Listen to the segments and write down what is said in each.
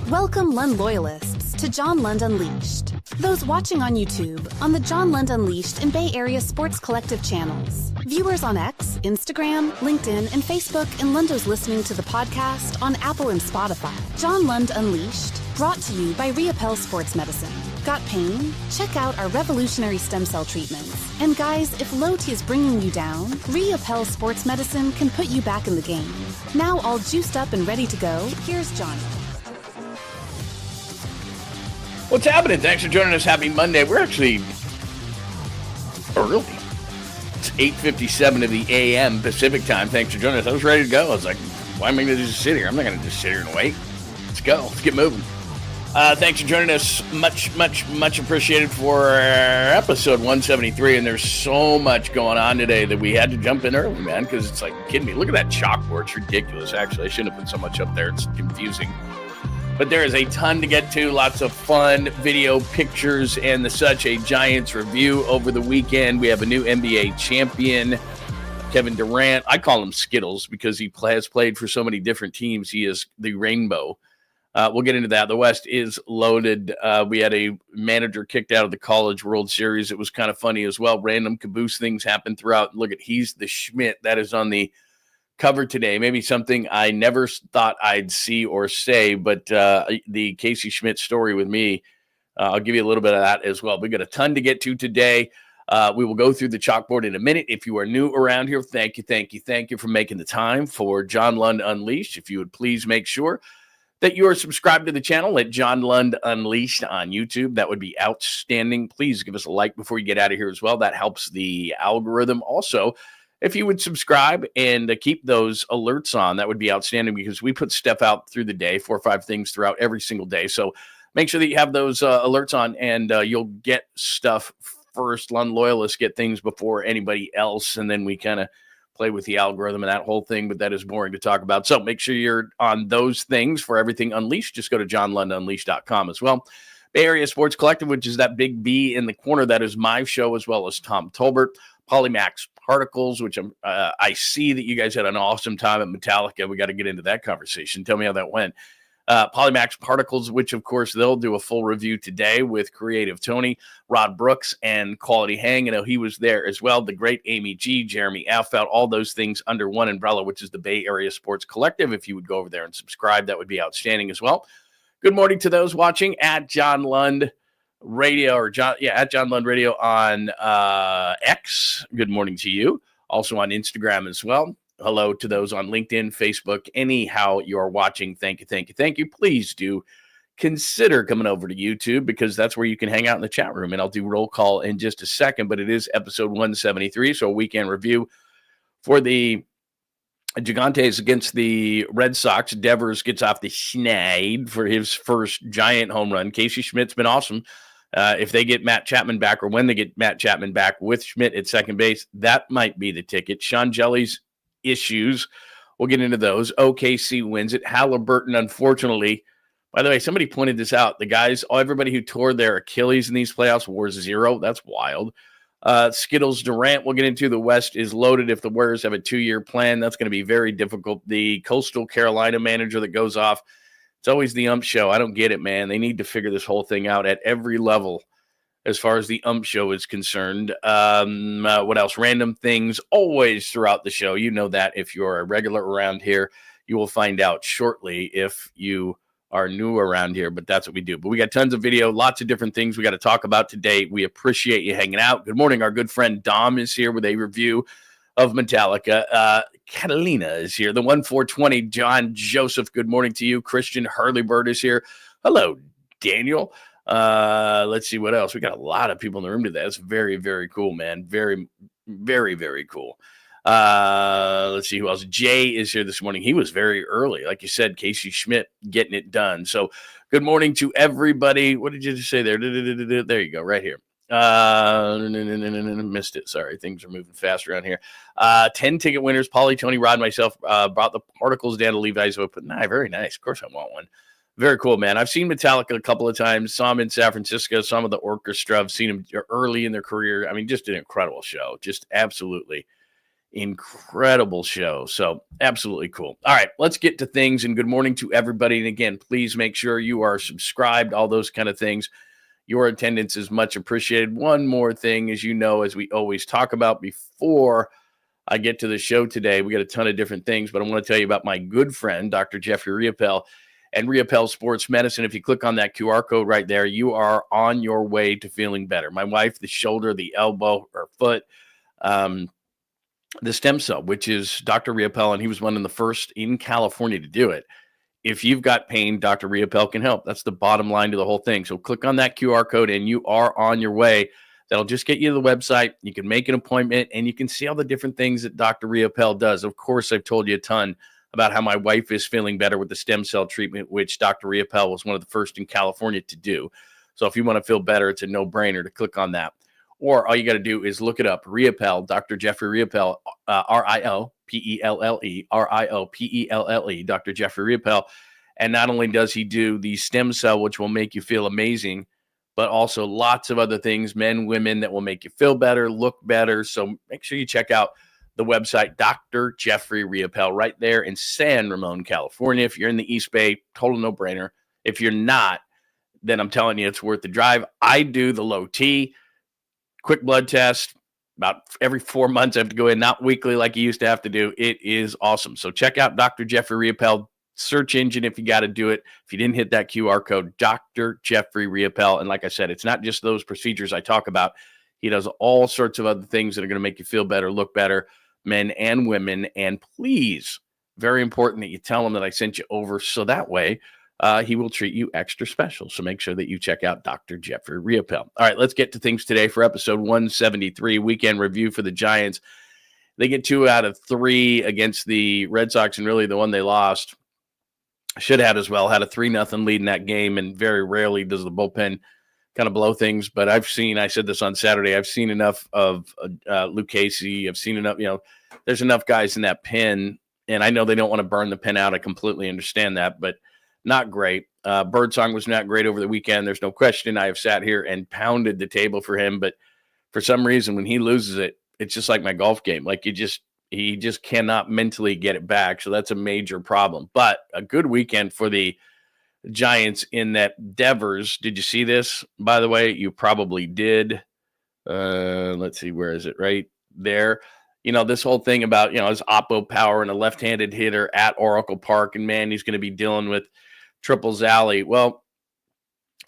Welcome Lund loyalists to John Lund Unleashed. Those watching on YouTube, on the John Lund Unleashed and Bay Area Sports Collective channels. Viewers on X, Instagram, LinkedIn, and Facebook, and Lundos listening to the podcast on Apple and Spotify. John Lund Unleashed, brought to you by 𝐟𝐸 Sports Medicine. Got pain? Check out our revolutionary stem cell treatments. And guys, if low T is bringing you down, 𝐟𝐸 Sports Medicine can put you back in the game. Now all juiced up and ready to go, here's Johnny. What's happening? Thanks for joining us. Happy Monday. We're actually early. It's 8:57 of the a.m. Pacific time. Thanks for joining us. I was ready to go. I was like, why am I going to just sit here? I'm not going to just sit here and wait. Let's go. Let's get moving. Thanks for joining us. Much appreciated for episode 173. And there's so much going on today that we had to jump in early, man, because it's like, kidding me. Look at that chalkboard. It's ridiculous, actually. I shouldn't have put so much up there. It's confusing. But there is a ton to get to, lots of fun video, pictures, and the such. A Giants review over the weekend. We have a new NBA champion, Kevin Durant. I call him Skittles because he has played for so many different teams. He is the rainbow. We'll get into that. The West is loaded. We had a manager kicked out of the College World Series. It was kind of funny as well. Random caboose things happen throughout. Look at, he's the Schmitt. That is on the cover today. Maybe something I never thought I'd see or say, but the 𝐃𝐨𝐧'𝐭 story with me, I'll give you a little bit of that as well. We've got a ton to get to today. We will go through the chalkboard in a minute. If you are new around here, thank you for making the time for John Lund Unleashed. If you would please make sure that you are subscribed to the channel at John Lund Unleashed on YouTube. That would be outstanding. Please give us a like before you get out of here as well. That helps the algorithm. Also, if you would subscribe and keep those alerts on, that would be outstanding because we put stuff out through the day, 4 or 5 things throughout every single day. So make sure that you have those alerts on and you'll get stuff first. Lund loyalists get things before anybody else, and then we kind of play with the algorithm and that whole thing, but that is boring to talk about. So make sure you're on those things for everything Unleashed. Just go to johnlundunleashed.com as well. Bay Area Sports Collective, which is that big B in the corner. That is my show, as well as Tom Tolbert. Polymax Particles, which I see that you guys had an awesome time at Metallica. We got to get into that conversation. Tell me how that went. Polymax Particles, which, of course, they'll do a full review today with Creative Tony, Rod Brooks, and Quality Hang. You know, he was there as well. The great Amy G, Jeremy Alfeld, all those things under one umbrella, which is the Bay Area Sports Collective. If you would go over there and subscribe, that would be outstanding as well. Good morning to those watching at John Lund Radio, or at John Lund Radio on X. Good morning to you. Also on Instagram as well. Hello to those on LinkedIn, Facebook, anyhow you're watching. Thank you. Please do consider coming over to YouTube because that's where you can hang out in the chat room. And I'll do roll call in just a second, but it is episode 173, so a weekend review for the Gigantes against the Red Sox. Devers gets off the schneid for his first Giant home run. Casey Schmidt's been awesome. If they get Matt Chapman back, or when they get Matt Chapman back with Schmidt at second base, that might be the ticket. Sean Jelly's issues, we'll get into those. OKC wins it. Halliburton, unfortunately, by the way, somebody pointed this out. The guys, everybody who tore their Achilles in these playoffs wore 0. That's wild. Skittles Durant, we'll get into. The West is loaded. If the Warriors have a 2-year plan, that's going to be very difficult. The Coastal Carolina manager that goes off, it's always the ump show. I don't get it, man. They need to figure this whole thing out at every level as far as the ump show is concerned. What else? Random things always throughout the show. You know that if you're a regular around here. You will find out shortly if you are new around here, but that's what we do. But we got tons of video, lots of different things we got to talk about today. We appreciate you hanging out. Good morning. Our good friend Dom is here with a review of Metallica. Catalina is here. The 1420, John Joseph, good morning to you. Christian Hurleybird is here. Hello, Daniel. Let's see what else. We got a lot of people in the room today. That's very, very cool, man. Very, very, very cool. Let's see who else. Jay is here this morning. He was very early. Like you said, 𝐃𝐨𝐧'𝐭 getting it done. So good morning to everybody. What did you just say there? There you go, right here. Missed it. Sorry, things are moving fast around here. 10 ticket winners. Polly, Tony, Rod, myself brought the particles down to Levi's open. Very nice. Of course I want one. Very cool, man. I've seen Metallica a couple of times. Saw them in San Francisco. Some of the orchestra. I've seen them early in their career. I mean, just an incredible show. Just absolutely incredible show. So absolutely cool. All right, let's get to things, and good morning to everybody. And again, please make sure you are subscribed, all those kind of things. Your attendance is much appreciated. One more thing, as you know, as we always talk about before I get to the show today, we got a ton of different things, but I want to tell you about my good friend, Dr. Jeffrey �REHAPEL and �REHAPEL Sports Medicine. If you click on that QR code right there, you are on your way to feeling better. My wife, the shoulder, the elbow, her foot, the stem cell, which is Dr. �REHAPEL, and he was one of the first in California to do it. If you've got pain, Dr. �REHAPEL can help. That's the bottom line to the whole thing. So click on that QR code and you are on your way. That'll just get you to the website. You can make an appointment and you can see all the different things that Dr. �REHAPEL does. Of course, I've told you a ton about how my wife is feeling better with the stem cell treatment, which Dr. �REHAPEL was one of the first in California to do. So if you want to feel better, it's a no-brainer to click on that. Or all you got to do is look it up, �REHAPEL, Dr. Jeffrey �REHAPEL, �RIOPELLE, �RIOPELLE, Dr. Jeffrey �REHAPEL. And not only does he do the stem cell, which will make you feel amazing, but also lots of other things, men, women, that will make you feel better, look better. So make sure you check out the website, Dr. Jeffrey �REHAPEL, right there in San Ramon, California. If you're in the East Bay, total no-brainer. If you're not, then I'm telling you, it's worth the drive. I do the low T. Quick blood test about every 4 months. I have to go in, not weekly like you used to have to do. It is awesome. So check out Dr. Jeffrey �REHAPEL, search engine if you got to do it. If you didn't hit that QR code, Dr. Jeffrey �REHAPEL. And like I said, it's not just those procedures I talk about. He does all sorts of other things that are going to make you feel better, look better, men and women. And please, very important that you tell him that I sent you over, so that way he will treat you extra special. So make sure that you check out Dr. Jeffrey �REHAPEL. All right, let's get to things today for episode 173, weekend review for the Giants. They get 2 out of 3 against the Red Sox, and really the one they lost should have as well. Had a 3-0 lead in that game, and very rarely does the bullpen kind of blow things. But I said this on Saturday, I've seen enough of Luke Casey. I've seen enough, there's enough guys in that pen, and I know they don't want to burn the pen out. I completely understand that, but not great. Birdsong was not great over the weekend. There's no question. I have sat here and pounded the table for him, but for some reason, when he loses it, it's just like my golf game. Like he just cannot mentally get it back. So that's a major problem. But a good weekend for the Giants in that Devers. Did you see this? By the way, you probably did. Let's see, where is it? Right there. This whole thing about, his oppo power and a left-handed hitter at Oracle Park, and man, he's going to be dealing with triples alley. Well,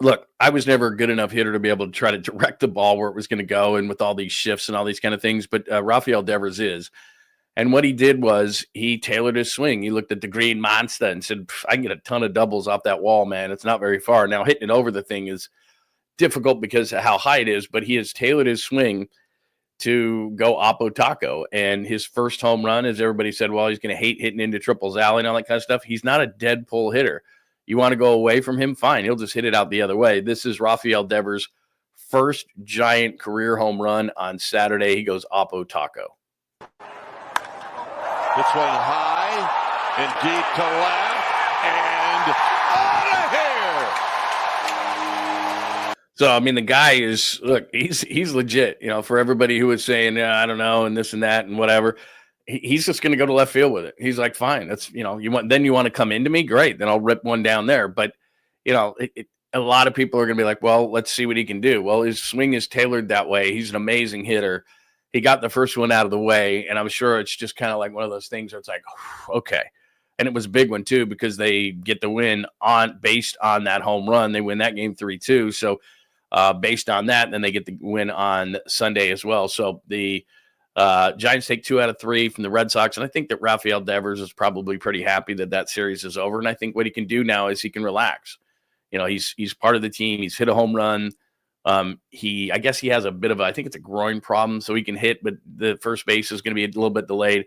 look, I was never a good enough hitter to be able to try to direct the ball where it was going to go and with all these shifts and all these kind of things, but Rafael Devers is. And what he did was he tailored his swing. He looked at the green monster and said, I can get a ton of doubles off that wall, man. It's not very far. Now, hitting it over the thing is difficult because of how high it is, but he has tailored his swing to go oppo taco. And his first home run, as everybody said, well, he's going to hate hitting into triples alley and all that kind of stuff. He's not a dead pull hitter. You want to go away from him? Fine. He'll just hit it out the other way. This is Rafael Devers' first Giant career home run on Saturday. He goes oppo taco. It's one high and deep to left and out of here. So, I mean, the guy is, look, he's legit, for everybody who was saying, I don't know, and this and that and whatever. He's just going to go to left field with it. He's like, fine, that's, you want to come into me? Great. Then I'll rip one down there. But, a lot of people are going to be like, well, let's see what he can do. Well, his swing is tailored that way. He's an amazing hitter. He got the first one out of the way, and I'm sure it's just kind of like one of those things where it's like, okay. And it was a big one, too, because they get the win based on that home run. They win that game 3-2. So based on that, then they get the win on Sunday as well. So the Giants take 2 out of 3 from the Red Sox, and I think that Rafael Devers is probably pretty happy that series is over. And I think what he can do now is he can relax. He's part of the team. He's hit a home run. I guess he has a bit of I think it's a groin problem, so he can hit, but the first base is going to be a little bit delayed.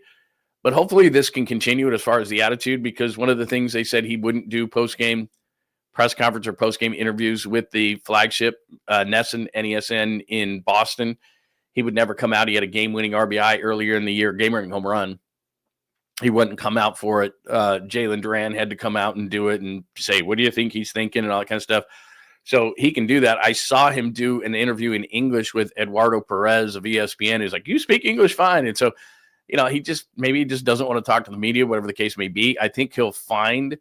But hopefully this can continue as far as the attitude, because one of the things they said he wouldn't do post-game press conference or post-game interviews with the flagship NESN, NESN in Boston. He would never come out. He had a game-winning RBI earlier in the year, game-winning home run. He wouldn't come out for it. Jalen Duran had to come out and do it and say, what do you think he's thinking and all that kind of stuff. So he can do that. I saw him do an interview in English with Eduardo Perez of ESPN. He's like, you speak English fine. And so maybe he just doesn't want to talk to the media, whatever the case may be. I think he'll find,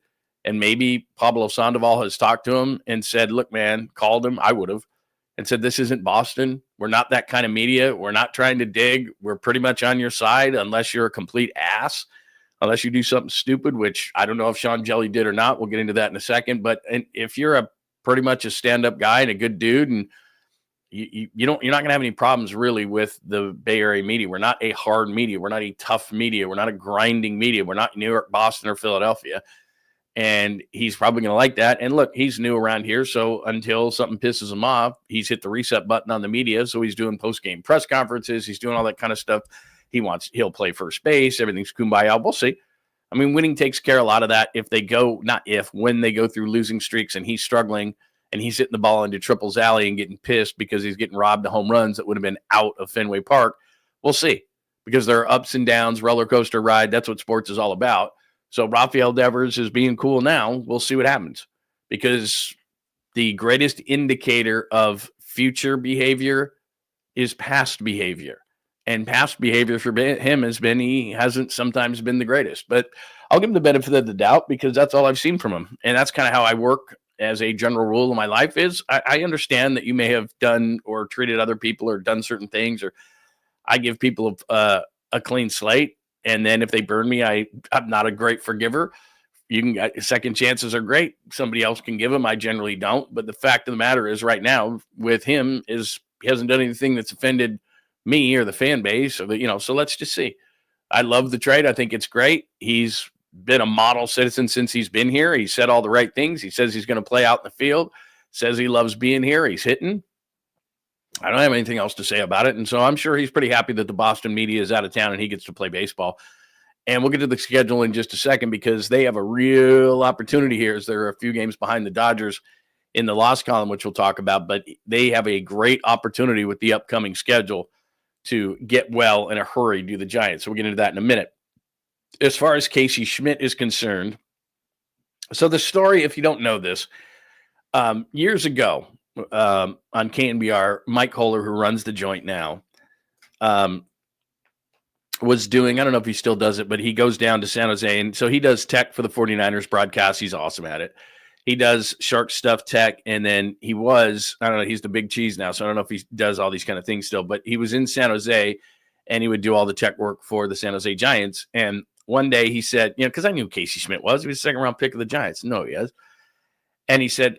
and maybe Pablo Sandoval has talked to him and said, look, man, called him. I would have, and said, this isn't Boston. We're not that kind of media. We're not trying to dig. We're pretty much on your side unless you're a complete ass, unless you do something stupid, which I don't know if Sean Hjelle did or not. We'll get into that in a second. But if you're pretty much a stand-up guy and a good dude, and you're not going to have any problems really with the Bay Area media. We're not a hard media. We're not a tough media. We're not a grinding media. We're not New York, Boston, or Philadelphia. And he's probably going to like that. And look, he's new around here. So until something pisses him off, he's hit the reset button on the media. So he's doing post-game press conferences. He's doing all that kind of stuff. He'll play first base. Everything's kumbaya. We'll see. I mean, winning takes care of a lot of that. When they go through losing streaks and he's struggling and he's hitting the ball into Triples Alley and getting pissed because he's getting robbed of home runs that would have been out of Fenway Park, we'll see. Because there are ups and downs, roller coaster ride. That's what sports is all about. So Rafael Devers is being cool now. We'll see what happens, because the greatest indicator of future behavior is past behavior. And past behavior for him he hasn't sometimes been the greatest. But I'll give him the benefit of the doubt because that's all I've seen from him. And that's kind of how I work as a general rule in my life is I understand that you may have done or treated other people or done certain things, or I give people a clean slate. And then if they burn me, I'm not a great forgiver. Second chances are great. Somebody else can give them. I generally don't. But the fact of the matter is right now with him is he hasn't done anything that's offended me or the fan base or so let's just see. I love the trade. I think it's great. He's been a model citizen since he's been here. He said all the right things. He says he's going to play out in the field, says he loves being here. He's hitting. I don't have anything else to say about it. And so I'm sure he's pretty happy that the Boston media is out of town and he gets to play baseball. And we'll get to the schedule in just a second because they have a real opportunity here as there are a few games behind the Dodgers in the loss column, which we'll talk about. But they have a great opportunity with the upcoming schedule to get well in a hurry, do the Giants. So we'll get into that in a minute. As far as Casey Schmitt is concerned, so the story, if you don't know this, years ago, on KNBR, Mike Kohler, who runs the joint now, was doing, I don't know if he still does it, but he goes down to San Jose. And so he does tech for the 49ers broadcast. He's awesome at it. He does shark stuff tech. And then he's the big cheese now. So I don't know if he does all these kind of things still, but he was in San Jose and he would do all the tech work for the San Jose Giants. And one day he said, because I knew who Casey Schmitt was. He was a second round pick of the Giants. No, he is. And he said,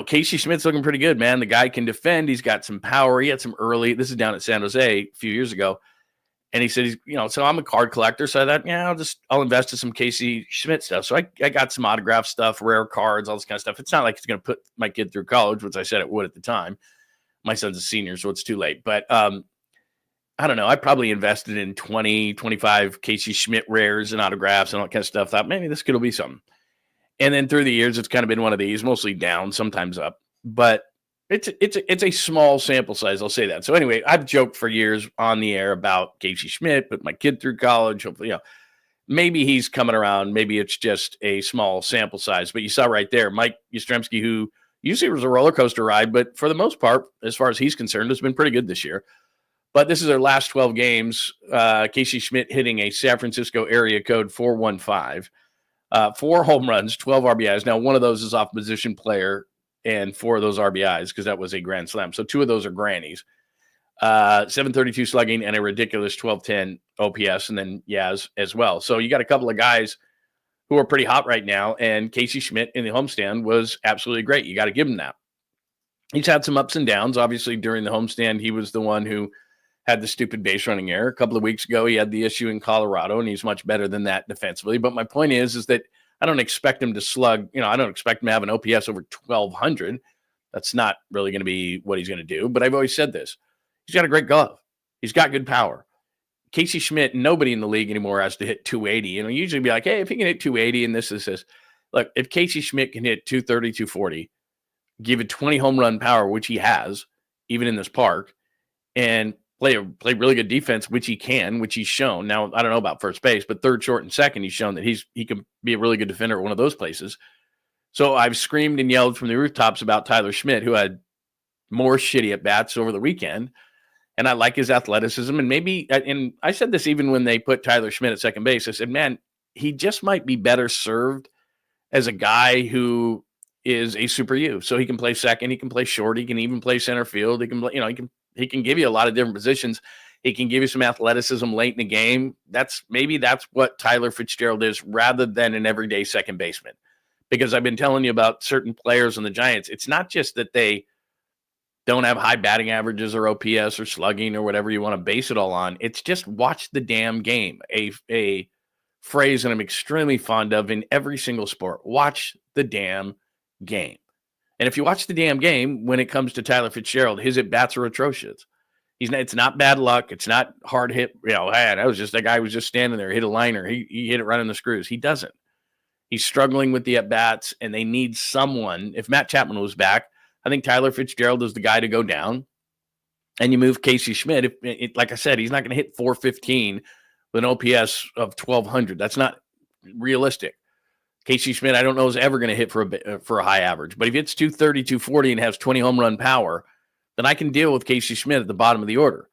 Casey Schmidt's looking pretty good, man. The guy can defend. He's got some power. He had some early. This is down at San Jose a few years ago. And he said, so I'm a card collector. So I thought, I'll invest in some Casey Schmitt stuff. So I got some autograph stuff, rare cards, all this kind of stuff. It's not like it's going to put my kid through college, which I said it would at the time. My son's a senior, so it's too late. But I don't know. I probably invested in 20, 25 Casey Schmitt rares and autographs and all that kind of stuff. Thought maybe this could be something. And then through the years, it's kind of been one of these, mostly down, sometimes up. But it's a small sample size, I'll say that. So anyway, I've joked for years on the air about Casey Schmitt, put my kid through college. Hopefully, maybe he's coming around. Maybe it's just a small sample size. But you saw right there, Mike Yastrzemski, who usually was a roller coaster ride, but for the most part, as far as he's concerned, has been pretty good this year. But this is their last 12 games. Casey Schmitt hitting a San Francisco area code 415. 4 home runs, 12 RBIs. Now, one of those is off position player, and 4 of those RBIs because that was a grand slam. So 2 of those are grannies. 732 slugging and a ridiculous 1210 OPS, and then Yaz as well. So you got a couple of guys who are pretty hot right now, and Casey Schmitt in the homestand was absolutely great. You got to give him that. He's had some ups and downs. Obviously, during the homestand, he was the one who had the stupid base running error. A couple of weeks ago, he had the issue in Colorado, and he's much better than that defensively. But my point is that I don't expect him to slug. I don't expect him to have an OPS over 1,200. That's not really going to be what he's going to do. But I've always said this. He's got a great glove. He's got good power. Casey Schmitt, nobody in the league anymore has to hit 280. Usually be like, hey, if he can hit 280 and this. Look, if Casey Schmitt can hit 230, 240, give it 20 home run power, which he has, even in this park, and play really good defense, which he can, which he's shown. Now, I don't know about first base, but third, short, and second, he's shown that he can be a really good defender at one of those places. So I've screamed and yelled from the rooftops about Tyler Schmitt, who had more shitty at-bats over the weekend. and I like his athleticism. And maybe, and I said this even when they put Tyler Schmitt at second base, I said, man, he just might be better served as a guy who is a super U. So he can play second, he can play short, he can even play center field. He can play, he can give you a lot of different positions. He can give you some athleticism late in the game. That's what Tyler Fitzgerald is, rather than an everyday second baseman. Because I've been telling you about certain players on the Giants. It's not just that they don't have high batting averages or OPS or slugging or whatever you want to base it all on. It's just watch the damn game. A phrase that I'm extremely fond of in every single sport. Watch the damn game. And if you watch the damn game, when it comes to Tyler Fitzgerald, his at-bats are atrocious. It's not bad luck. It's not hard hit. That was just, that guy was just standing there, hit a liner. He hit it right on the screws. He doesn't. He's struggling with the at-bats, and they need someone. If Matt Chapman was back, I think Tyler Fitzgerald is the guy to go down. And you move Casey Schmitt. Like I said, he's not going to hit 415 with an OPS of 1,200. That's not realistic. Casey Schmitt, I don't know, is ever going to hit for a high average. But if he hits 230, 240 and has 20 home run power, then I can deal with Casey Schmitt at the bottom of the order.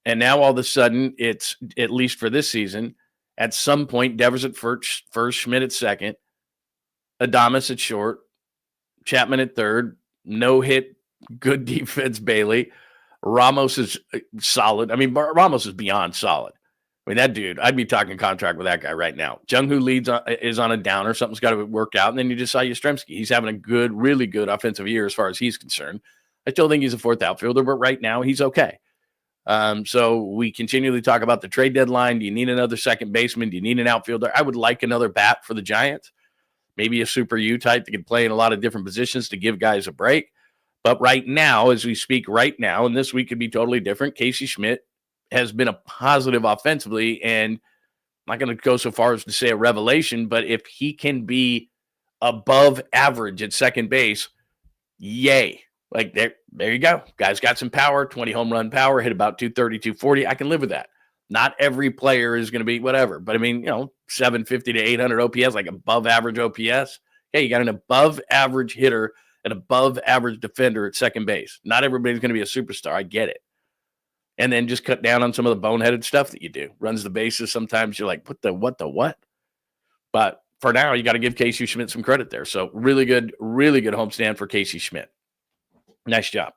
And now all of a sudden, it's, at least for this season, at some point, Devers at first, Schmitt at second, Adames at short, Chapman at third, no hit, good defense, Bailey. Ramos is solid. I mean, Ramos is beyond solid. I mean, that dude, I'd be talking contract with that guy right now. 𝐿 is on a downer. Something's got to work out. And then you just saw Yastrzemski. He's having a good, really good offensive year as far as he's concerned. I still think he's a fourth outfielder, but right now he's okay. So we continually talk about the trade deadline. Do you need another second baseman? Do you need an outfielder? I would like another bat for the Giants. Maybe a super U type that can play in a lot of different positions to give guys a break. But right now, as we speak right now, and this week could be totally different, Casey Schmitt has been a positive offensively, and I'm not going to go so far as to say a revelation, but if he can be above average at second base, yay. Like, there you go. Guy's got some power, 20 home run power, hit about 230, 240. I can live with that. Not every player is going to be whatever, but I mean, 750 to 800 OPS, like above average OPS. Okay, you got an above average hitter, an above average defender at second base. Not everybody's going to be a superstar. I get it. And then just cut down on some of the boneheaded stuff that you do. Runs the bases. Sometimes you're like, what the what? But for now, you got to give Casey Schmitt some credit there. So really good homestand for Casey Schmitt. Nice job.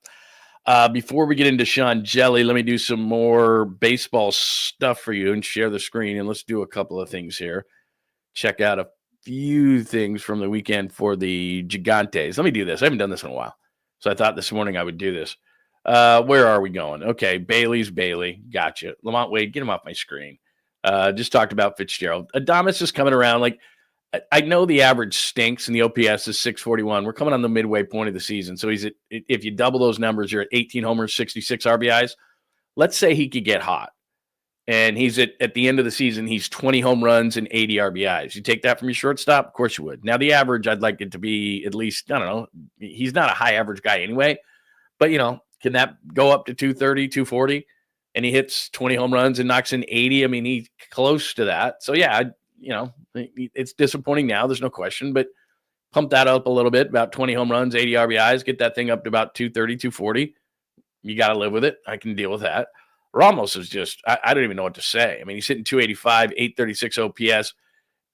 Before we get into Sean Hjelle, let me do some more baseball stuff for you and share the screen. And let's do a couple of things here. Check out a few things from the weekend for the Gigantes. Let me do this. I haven't done this in a while. So I thought this morning I would do this. Where are we going? Okay, Bailey. Gotcha. Lamont Wade, get him off my screen. Just talked about Fitzgerald. Adames is coming around. Like, I know the average stinks and the OPS is 641. We're coming on the midway point of the season. So he's if you double those numbers, you're at 18 homers, 66 RBIs. Let's say he could get hot. And he's at the end of the season, he's 20 home runs and 80 RBIs. You take that from your shortstop? Of course you would. Now, the average, I'd like it to be at least, I don't know, he's not a high average guy anyway. But, can that go up to 230, 240? And he hits 20 home runs and knocks in 80? I mean, he's close to that. So, yeah, it's disappointing now. There's no question. But pump that up a little bit, about 20 home runs, 80 RBIs, get that thing up to about 230, 240. You got to live with it. I can deal with that. Ramos is just, I don't even know what to say. I mean, he's hitting 285, 836 OPS.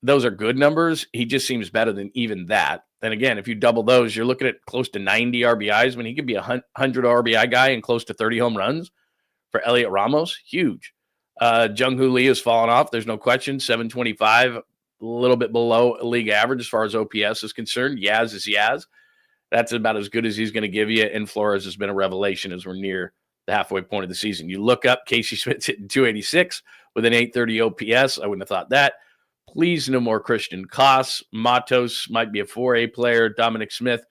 Those are good numbers. He just seems better than even that. And again, if you double those, you're looking at close to 90 RBIs. I mean, he could be a 100 RBI guy and close to 30 home runs for Elliot Ramos. Huge. 𝐿 Lee has fallen off. There's no question. 725, a little bit below league average as far as OPS is concerned. Yaz is Yaz. That's about as good as he's going to give you. And Flores has been a revelation as we're near the halfway point of the season. You look up, Casey Schmidt's hitting 286 with an 830 OPS. I wouldn't have thought that. Please, no more Christian Koss. Matos might be a 4A player. Dominic Smith,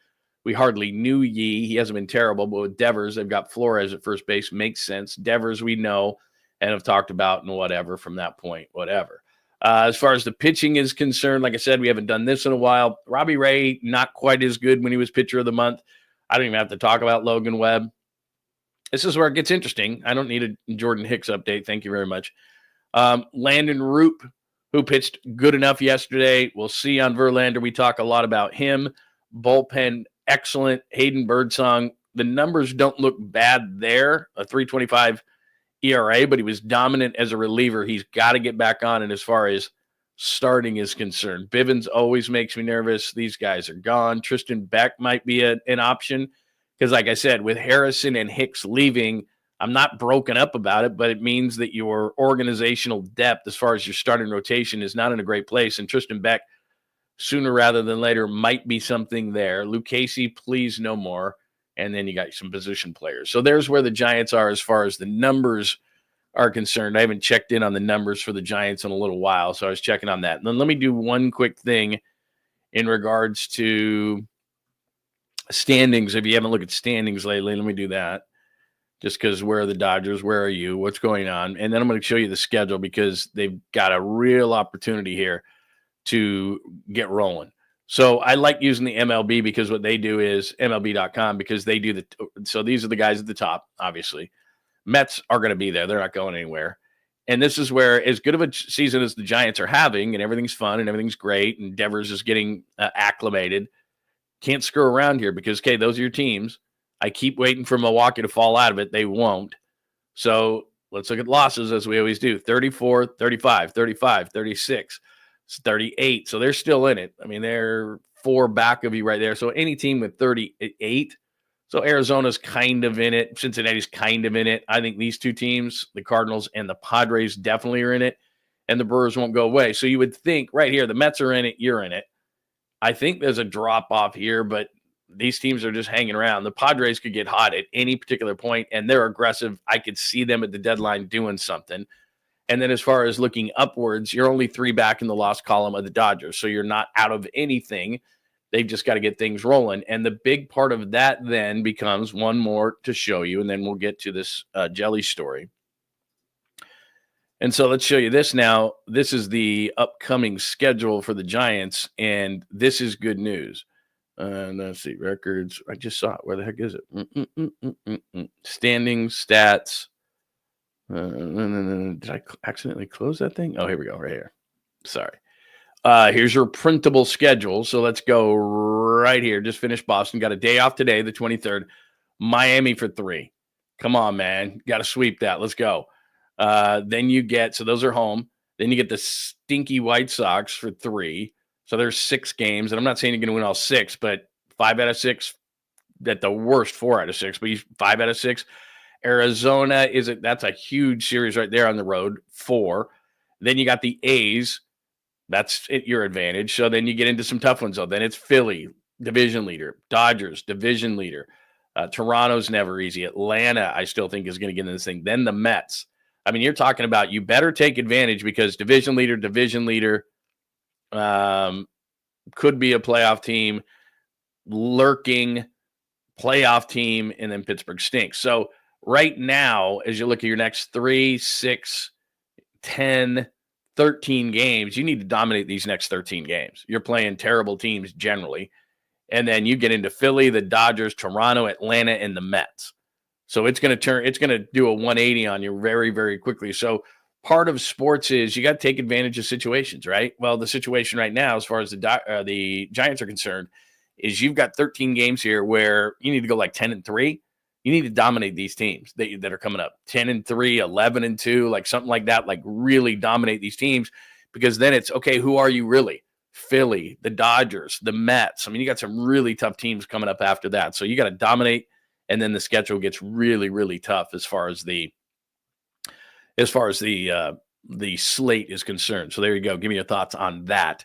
we hardly knew Yi. He hasn't been terrible, but with Devers, they've got Flores at first base. Makes sense. Devers, we know and have talked about and whatever from that point, whatever. As far as the pitching is concerned, like I said, we haven't done this in a while. Robbie Ray, not quite as good when he was pitcher of the month. I don't even have to talk about Logan Webb. This is where it gets interesting. I don't need a Jordan Hicks update. Thank you very much. Landon Roop, who pitched good enough yesterday. We'll see on Verlander. We talk a lot about him. Bullpen, excellent. Hayden Birdsong, the numbers don't look bad there. A 325 ERA, but he was dominant as a reliever. He's got to get back on it as far as starting is concerned. Bivens always makes me nervous. These guys are gone. Tristan Beck might be an option because, like I said, with Harrison and Hicks leaving, I'm not broken up about it, but it means that your organizational depth as far as your starting rotation is not in a great place. And Tristan Beck, sooner rather than later, might be something there. Luke Casey, please no more. And then you got some position players. So there's where the Giants are as far as the numbers are concerned. I haven't checked in on the numbers for the Giants in a little while, so I was checking on that. And then let me do one quick thing in regards to standings. If you haven't looked at standings lately, let me do that. Just because where are the Dodgers? Where are you? What's going on? And then I'm going to show you the schedule because they've got a real opportunity here to get rolling. So I like using the MLB because what they do is MLB.com because they do so these are the guys at the top, obviously. Mets are going to be there. They're not going anywhere. And this is where, as good of a season as the Giants are having, and everything's fun and everything's great, and Devers is getting acclimated, can't screw around here because, okay, those are your teams. I keep waiting for Milwaukee to fall out of it. They won't. So let's look at losses as we always do. 34, 35, 35, 36, 38. So they're still in it. I mean, they're 4 back of you right there. So any team with 38, so Arizona's kind of in it. Cincinnati's kind of in it. I think these two teams, the Cardinals and the Padres, definitely are in it, and the Brewers won't go away. So you would think right here, the Mets are in it, you're in it. I think there's a drop-off here, but these teams are just hanging around. The Padres could get hot at any particular point, and they're aggressive. I could see them at the deadline doing something. And then as far as looking upwards, you're only 3 back in the loss column of the Dodgers, so you're not out of anything. They've just got to get things rolling. And the big part of that then becomes one more to show you, and then we'll get to this Jelly story. And so let's show you this now. This is the upcoming schedule for the Giants, and this is good news. Let's see, records. I just saw it. Where the heck is it? Standings, stats. Did I accidentally close that thing? Oh, here we go, right here. Sorry. Here's your printable schedule. So let's go right here. Just finished Boston. Got a day off today, the 23rd. Miami for 3. Come on, man. Got to sweep that. Let's go. Then you get, so those are home. Then you get the stinky White Sox for 3. So there's 6 games. And I'm not saying you're going to win all 6, but 5 out of 6, at the worst 4 out of 6, but 5 out of 6. Arizona that's a huge series right there on the road, 4. Then you got the A's. That's at your advantage. So then you get into some tough ones. So then it's Philly, division leader. Dodgers, division leader. Toronto's never easy. Atlanta, I still think, is going to get into this thing. Then the Mets. I mean, you're talking about you better take advantage because division leader, could be a playoff team, lurking playoff team, and then Pittsburgh stinks. So right now, as you look at your next 3, 6, 10, 13 games, you need to dominate these next 13 games. You're playing terrible teams generally. And then you get into Philly, the Dodgers, Toronto, Atlanta, and the Mets. So it's going to do a 180 on you very, very quickly. So part of sports is you got to take advantage of situations, right? Well, the situation right now, as far as the Giants are concerned, is you've got 13 games here where you need to go like 10-3. You need to dominate these teams that are coming up 10-3, 11-2, like something like that, like really dominate these teams, because then it's okay. Who are you really? Philly, the Dodgers, the Mets. I mean, you got some really tough teams coming up after that. So you got to dominate. And then the schedule gets really, really tough as far as the slate is concerned. So there you go. Give me your thoughts on that.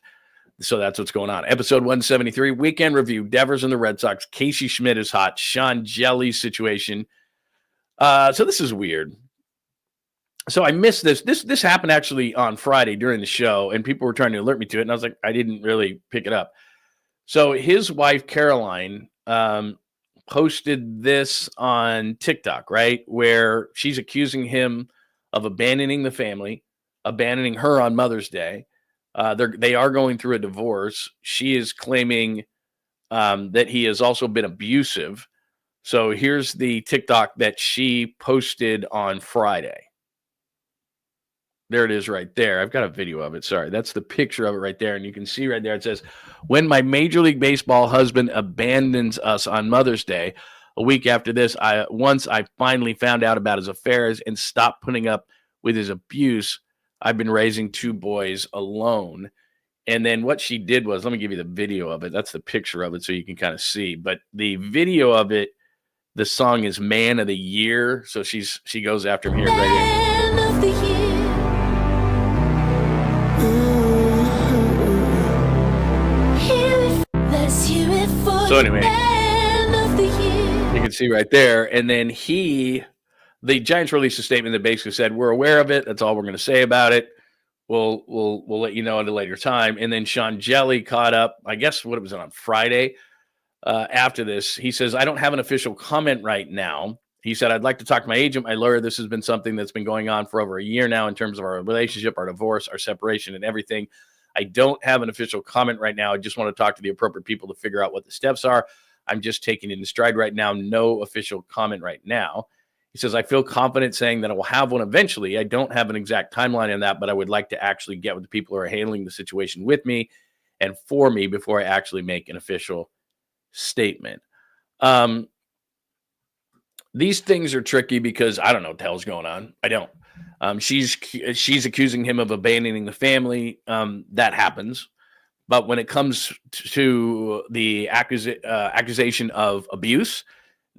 So that's what's going on. Episode 173, weekend review. Devers and the Red Sox. Casey Schmitt is hot. Sean Jelly's situation. So this is weird. So I missed this. This happened actually on Friday during the show, and people were trying to alert me to it, and I was like, I didn't really pick it up. So his wife, Caroline, posted this on TikTok, right, where she's accusing him of abandoning the family, abandoning her on Mother's Day. They are going through a divorce. She is claiming that he has also been abusive. So here's the TikTok that she posted on Friday. There it is right there. I've got a video of it. Sorry. That's the picture of it right there. And you can see right there, it says, when my Major League Baseball husband abandons us on Mother's Day, A week after this, once I finally found out about his affairs and stopped putting up with his abuse, I've been raising 2 boys alone. And then what she did was, let me give you the video of it. That's the picture of it so you can kind of see. But the video of it, the song is Man of the Year. So she goes after him here right here. Man of the year. Let's hear it for So anyway, Man of the year. you can see right there. And then the Giants released a statement that basically said, we're aware of it. That's all we're going to say about it. We'll let you know at a later time. And then Sean Hjelle caught up, I guess, what was it, on Friday after this. He says, I don't have an official comment right now. He said, I'd like to talk to my agent, my lawyer. This has been something that's been going on for over a year now in terms of our relationship, our divorce, our separation, and everything. I don't have an official comment right now. I just want to talk to the appropriate people to figure out what the steps are. I'm just taking it in stride right now. No official comment right now. He says, I feel confident saying that I will have one eventually. I don't have an exact timeline on that, but I would like to actually get with the people who are handling the situation with me and for me before I actually make an official statement. These things are tricky because I don't know what the hell's going on. I don't. She's accusing him of abandoning the family. That happens. But when it comes to the accusation of abuse,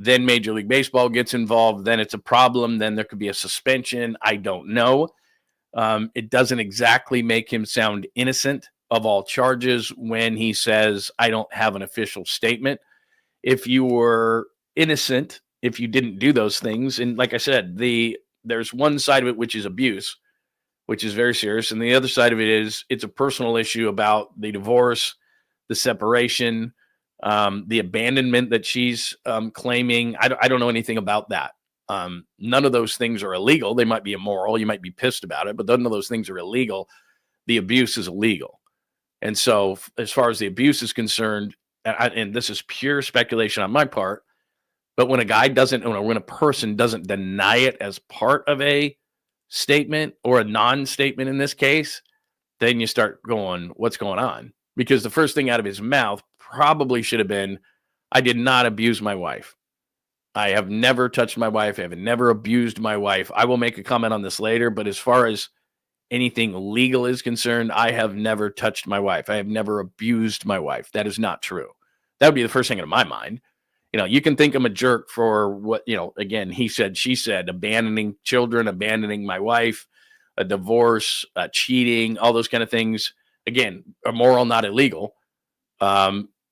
then Major League Baseball gets involved. Then it's a problem. Then there could be a suspension. I don't know. It doesn't exactly make him sound innocent of all charges when he says, I don't have an official statement. If you were innocent, if you didn't do those things, and like I said, there's one side of it, which is abuse, which is very serious. And the other side of it is it's a personal issue about the divorce, the separation, the abandonment that she's claiming. I don't know anything about that. None of those things are illegal. They might be immoral. You might be pissed about it, but none of those things are illegal. The abuse is illegal. And so as far as the abuse is concerned, and this is pure speculation on my part, but when when a person doesn't deny it as part of a statement or a non-statement in this case, then you start going, what's going on? Because the first thing out of his mouth probably should have been, I did not abuse my wife. I have never touched my wife. I have never abused my wife. I will make a comment on this later, but as far as anything legal is concerned, I have never touched my wife. I have never abused my wife. That is not true. That would be the first thing in my mind. You can think I'm a jerk for what, again, he said, she said, abandoning children, abandoning my wife, a divorce, cheating, all those kind of things. Again, immoral, not illegal.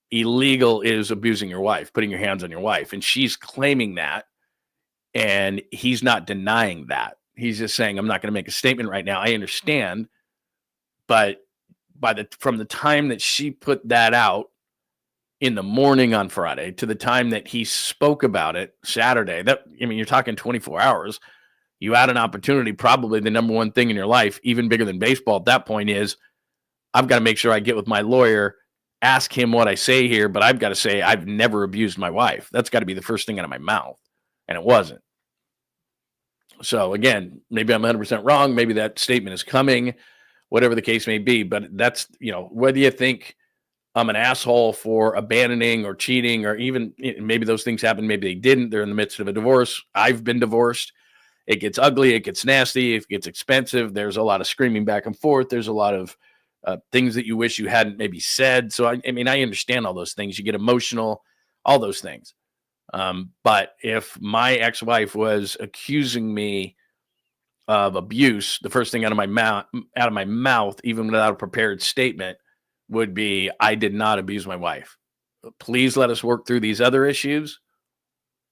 Illegal is abusing your wife, putting your hands on your wife. And she's claiming that. And he's not denying that. He's just saying, I'm not going to make a statement right now. I understand. But from the time that she put that out in the morning on Friday to the time that he spoke about it Saturday, you're talking 24 hours. You had an opportunity, probably the number one thing in your life, even bigger than baseball at that point, is I've got to make sure I get with my lawyer, ask him what I say here, but I've got to say I've never abused my wife. That's got to be the first thing out of my mouth. And it wasn't. So again, maybe I'm 100% wrong. Maybe that statement is coming, whatever the case may be. But that's, whether you think I'm an asshole for abandoning or cheating, or even maybe those things happened, maybe they didn't. They're in the midst of a divorce. I've been divorced. It gets ugly. It gets nasty. It gets expensive. There's a lot of screaming back and forth. There's a lot of things that you wish you hadn't maybe said. So, I understand all those things. You get emotional, all those things. But if my ex-wife was accusing me of abuse, the first thing out of my mouth, even without a prepared statement, would be, I did not abuse my wife. Please let us work through these other issues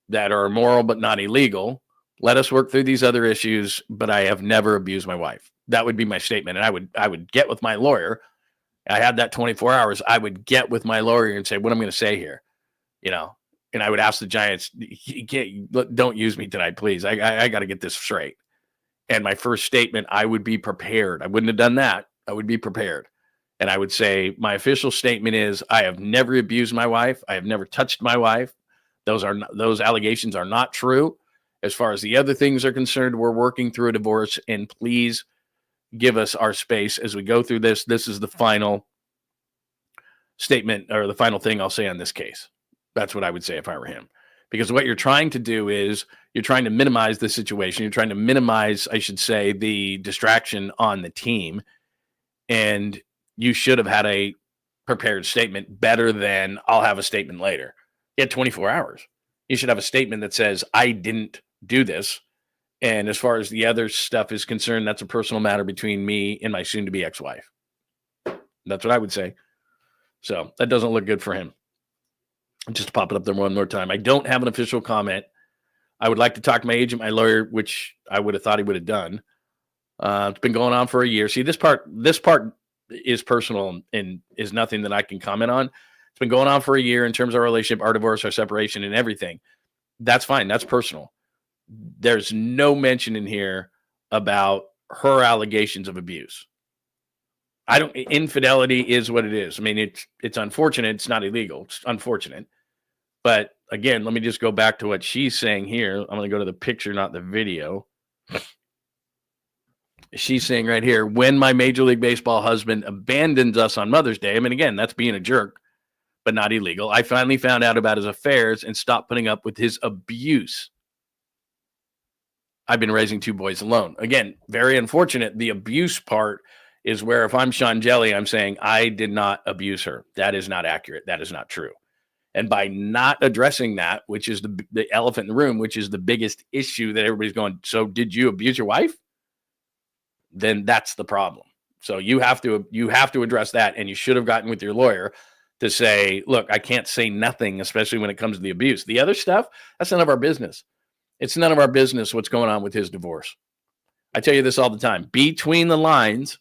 that are immoral but not illegal. Let us work through these other issues, but I have never abused my wife. That would be my statement. And I would get with my lawyer. I had that 24 hours. I would get with my lawyer and say, what I'm going to say here, and I would ask the Giants, don't use me tonight, please. I got to get this straight. And my first statement, I would be prepared. I wouldn't have done that. I would be prepared. And I would say, my official statement is, I have never abused my wife. I have never touched my wife. Those allegations are not true. As far as the other things are concerned, we're working through a divorce, and please give us our space as we go through this. This is the final statement, or the final thing I'll say on this case. That's what I would say if I were him. because what you're trying to do is you're trying to minimize the situation. You're trying to minimize, I should say, the distraction on the team. And you should have had a prepared statement better than I'll have a statement later. You had 24 hours. You should have a statement that says, I didn't do this. And as far as the other stuff is concerned, that's a personal matter between me and my soon-to-be ex-wife. That's what I would say. So that doesn't look good for him. Just to pop it up there one more time. I don't have an official comment. I would like to talk to my agent, my lawyer, which I would have thought he would have done. It's been going on for a year. See, this part is personal and is nothing that I can comment on. It's been going on for a year in terms of our relationship, our divorce, our separation, and everything. That's fine. That's personal. There's no mention in here about her allegations of abuse. Infidelity is what it is. I mean, it's unfortunate. It's not illegal. It's unfortunate. But again, let me just go back to what she's saying here. I'm going to go to the picture, not the video. She's saying right here, when my Major League Baseball husband abandons us on Mother's Day, I mean, again, that's being a jerk, but not illegal. I finally found out about his affairs and stopped putting up with his abuse. I've been raising 2 boys alone. Again, very unfortunate. The abuse part is where if I'm Sean Hjelle, I'm saying I did not abuse her. That is not accurate. That is not true. And by not addressing that, which is the elephant in the room, which is the biggest issue that everybody's going, so did you abuse your wife? Then that's the problem. So you have to address that, and you should have gotten with your lawyer to say, look, I can't say nothing, especially when it comes to the abuse. The other stuff, that's none of our business. It's none of our business what's going on with his divorce. I tell you this all the time. Between the lines,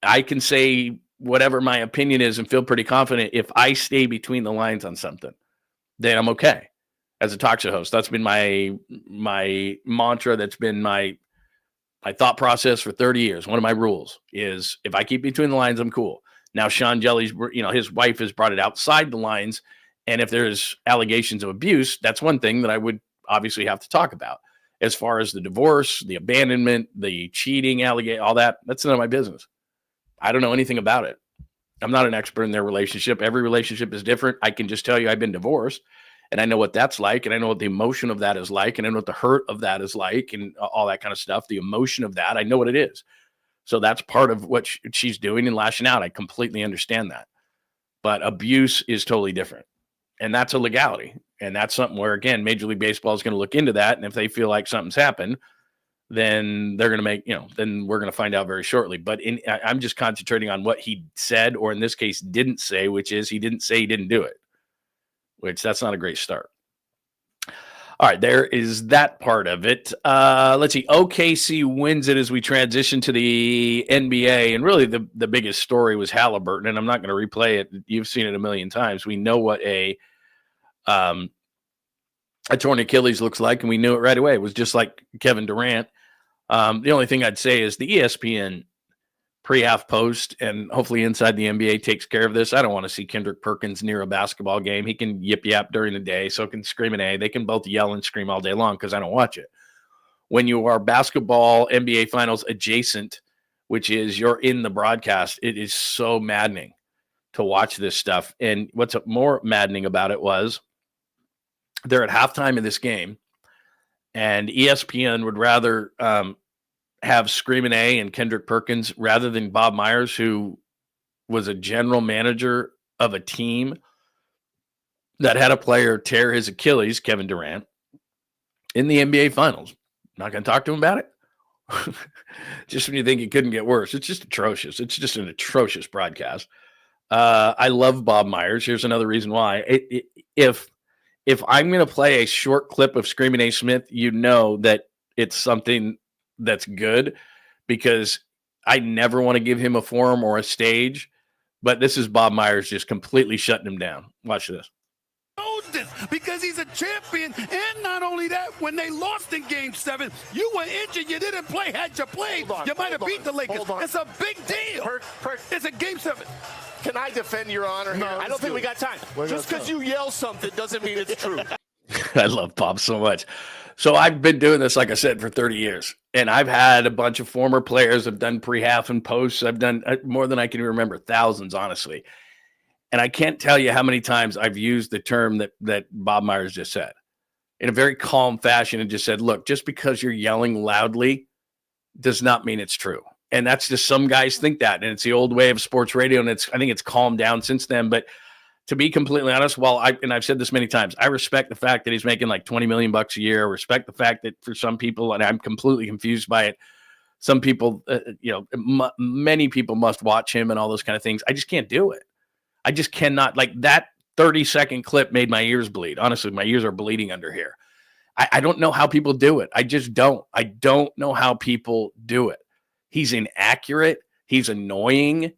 I can say whatever my opinion is and feel pretty confident. If I stay between the lines on something, then I'm okay. As a talk show host, that's been my mantra. That's been my thought process for 30 years. One of my rules is if I keep between the lines, I'm cool. Now, Sean Jelly's, his wife has brought it outside the lines. And if there's allegations of abuse, that's one thing that I would obviously have to talk about. As far as the divorce, the abandonment, the cheating allegation, all that, that's none of my business. I don't know anything about it. I'm not an expert in their relationship. Every relationship is different. I can just tell you I've been divorced, and I know what that's like, and I know what the emotion of that is like, and I know what the hurt of that is like, and all that kind of stuff. The emotion of that, I know what it is. So that's part of what she's doing and lashing out. I completely understand that. But abuse is totally different, and that's a legality. And that's something where, again, Major League Baseball is going to look into that, and if they feel like something's happened, then they're going to then we're going to find out very shortly. But I'm just concentrating on what he said, or in this case, didn't say, which is he didn't say he didn't do it, which that's not a great start. All right, there is that part of it. Let's see. OKC wins it as we transition to the NBA. And really the biggest story was Halliburton, and I'm not going to replay it. You've seen it a million times. We know what a torn Achilles looks like, and we knew it right away. It was just like Kevin Durant. The only thing I'd say is the ESPN pre-half post, and hopefully Inside the NBA takes care of this. I don't want to see Kendrick Perkins near a basketball game. He can yip-yap during the day, so can Screaming A. They can both yell and scream all day long because I don't watch it. When you are basketball NBA Finals adjacent, which is you're in the broadcast, it is so maddening to watch this stuff. And what's more maddening about it was they're at halftime of this game, and ESPN would rather have Screamin' A and Kendrick Perkins rather than Bob Myers, who was a general manager of a team that had a player tear his Achilles, Kevin Durant, in the NBA Finals. Not going to talk to him about it. Just when you think it couldn't get worse. It's just atrocious. It's just an atrocious broadcast. I love Bob Myers. Here's another reason why. If I'm going to play a short clip of Screamin' A. Schmidt, you know that it's something that's good, because I never want to give him a forum or a stage, but this is Bob Myers just completely shutting him down. Watch this. Because he's a champion, and not only that, when they lost in Game 7, you were injured, you didn't play. Had you played, you might have beat the Lakers. It's a big deal. It's a Game 7. Can I defend Your Honor here? I don't think we got time. Just because you yell something doesn't mean it's true. I love Bob so much. So I've been doing this, like I said, for 30 years. And I've had a bunch of former players. I've done pre-half and posts. I've done more than I can remember, thousands, honestly. And I can't tell you how many times I've used the term that Bob Myers just said. in a very calm fashion and just said, look, just because you're yelling loudly does not mean it's true. And that's just, some guys think that, and it's the old way of sports radio, and I think it's calmed down since then. But to be completely honest, I've said this many times, I respect the fact that he's making like $20 million a year. I respect the fact that for some people, and I'm completely confused by it, some people, many people must watch him and all those kind of things. I just can't do it. I just cannot. Like, that 30-second clip made my ears bleed. Honestly, my ears are bleeding under here. I don't know how people do it. I just don't. I don't know how people do it. He's inaccurate. He's annoying.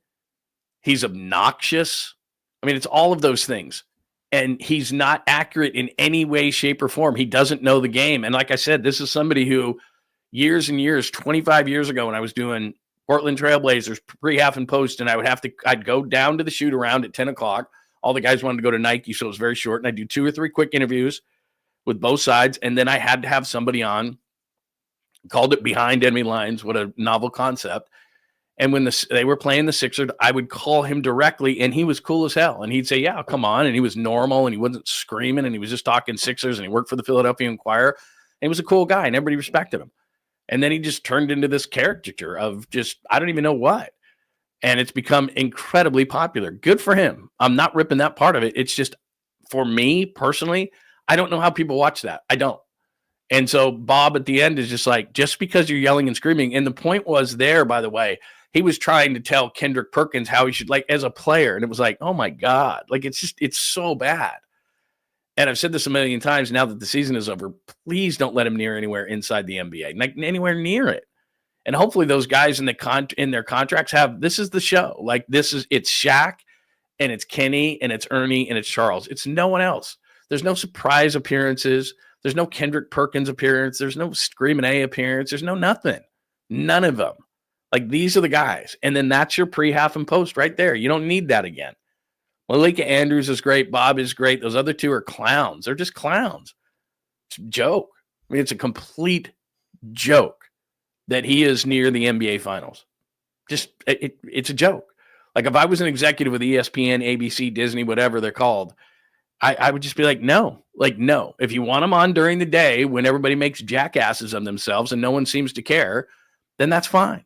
He's obnoxious. I mean, it's all of those things. And he's not accurate in any way, shape, or form. He doesn't know the game. And like I said, this is somebody who years and years, 25 years ago, when I was doing Portland Trailblazers pre-half and post, and I'd go down to the shoot around at 10 o'clock. All the guys wanted to go to Nike, so it was very short. And I'd do 2 or 3 quick interviews with both sides. And then I had to have somebody on, called it Behind Enemy Lines. What a novel concept. And when they were playing the Sixers, I would call him directly, and he was cool as hell. And he'd say, yeah, come on. And he was normal, and he wasn't screaming, and he was just talking Sixers, and he worked for the Philadelphia Inquirer. And he was a cool guy, and everybody respected him. And then he just turned into this caricature of just, I don't even know what. And it's become incredibly popular. Good for him. I'm not ripping that part of it. It's just, for me personally, I don't know how people watch that. I don't. And so Bob at the end is just like, just because you're yelling and screaming. And the point was there, by the way, he was trying to tell Kendrick Perkins how he should, like, as a player. And it was like, oh my God, like, it's so bad. And I've said this a million times now that the season is over, please don't let him near anywhere inside the NBA, like anywhere near it. And hopefully those guys in their contracts have, this is the show. Like, it's Shaq, and it's Kenny, and it's Ernie, and it's Charles. It's no one else. There's no surprise appearances. There's no Kendrick Perkins appearance. There's no Screamin' A appearance. There's no nothing. None of them. Like, these are the guys. And then that's your pre-half and post right there. You don't need that again. Malika Andrews is great. Bob is great. Those other two are clowns. They're just clowns. It's a joke. I mean, it's a complete joke that he is near the NBA Finals. Just, it's a joke. Like, if I was an executive with ESPN, ABC, Disney, whatever they're called, I would just be like, no. Like, no. If you want them on during the day when everybody makes jackasses of themselves and no one seems to care, then that's fine.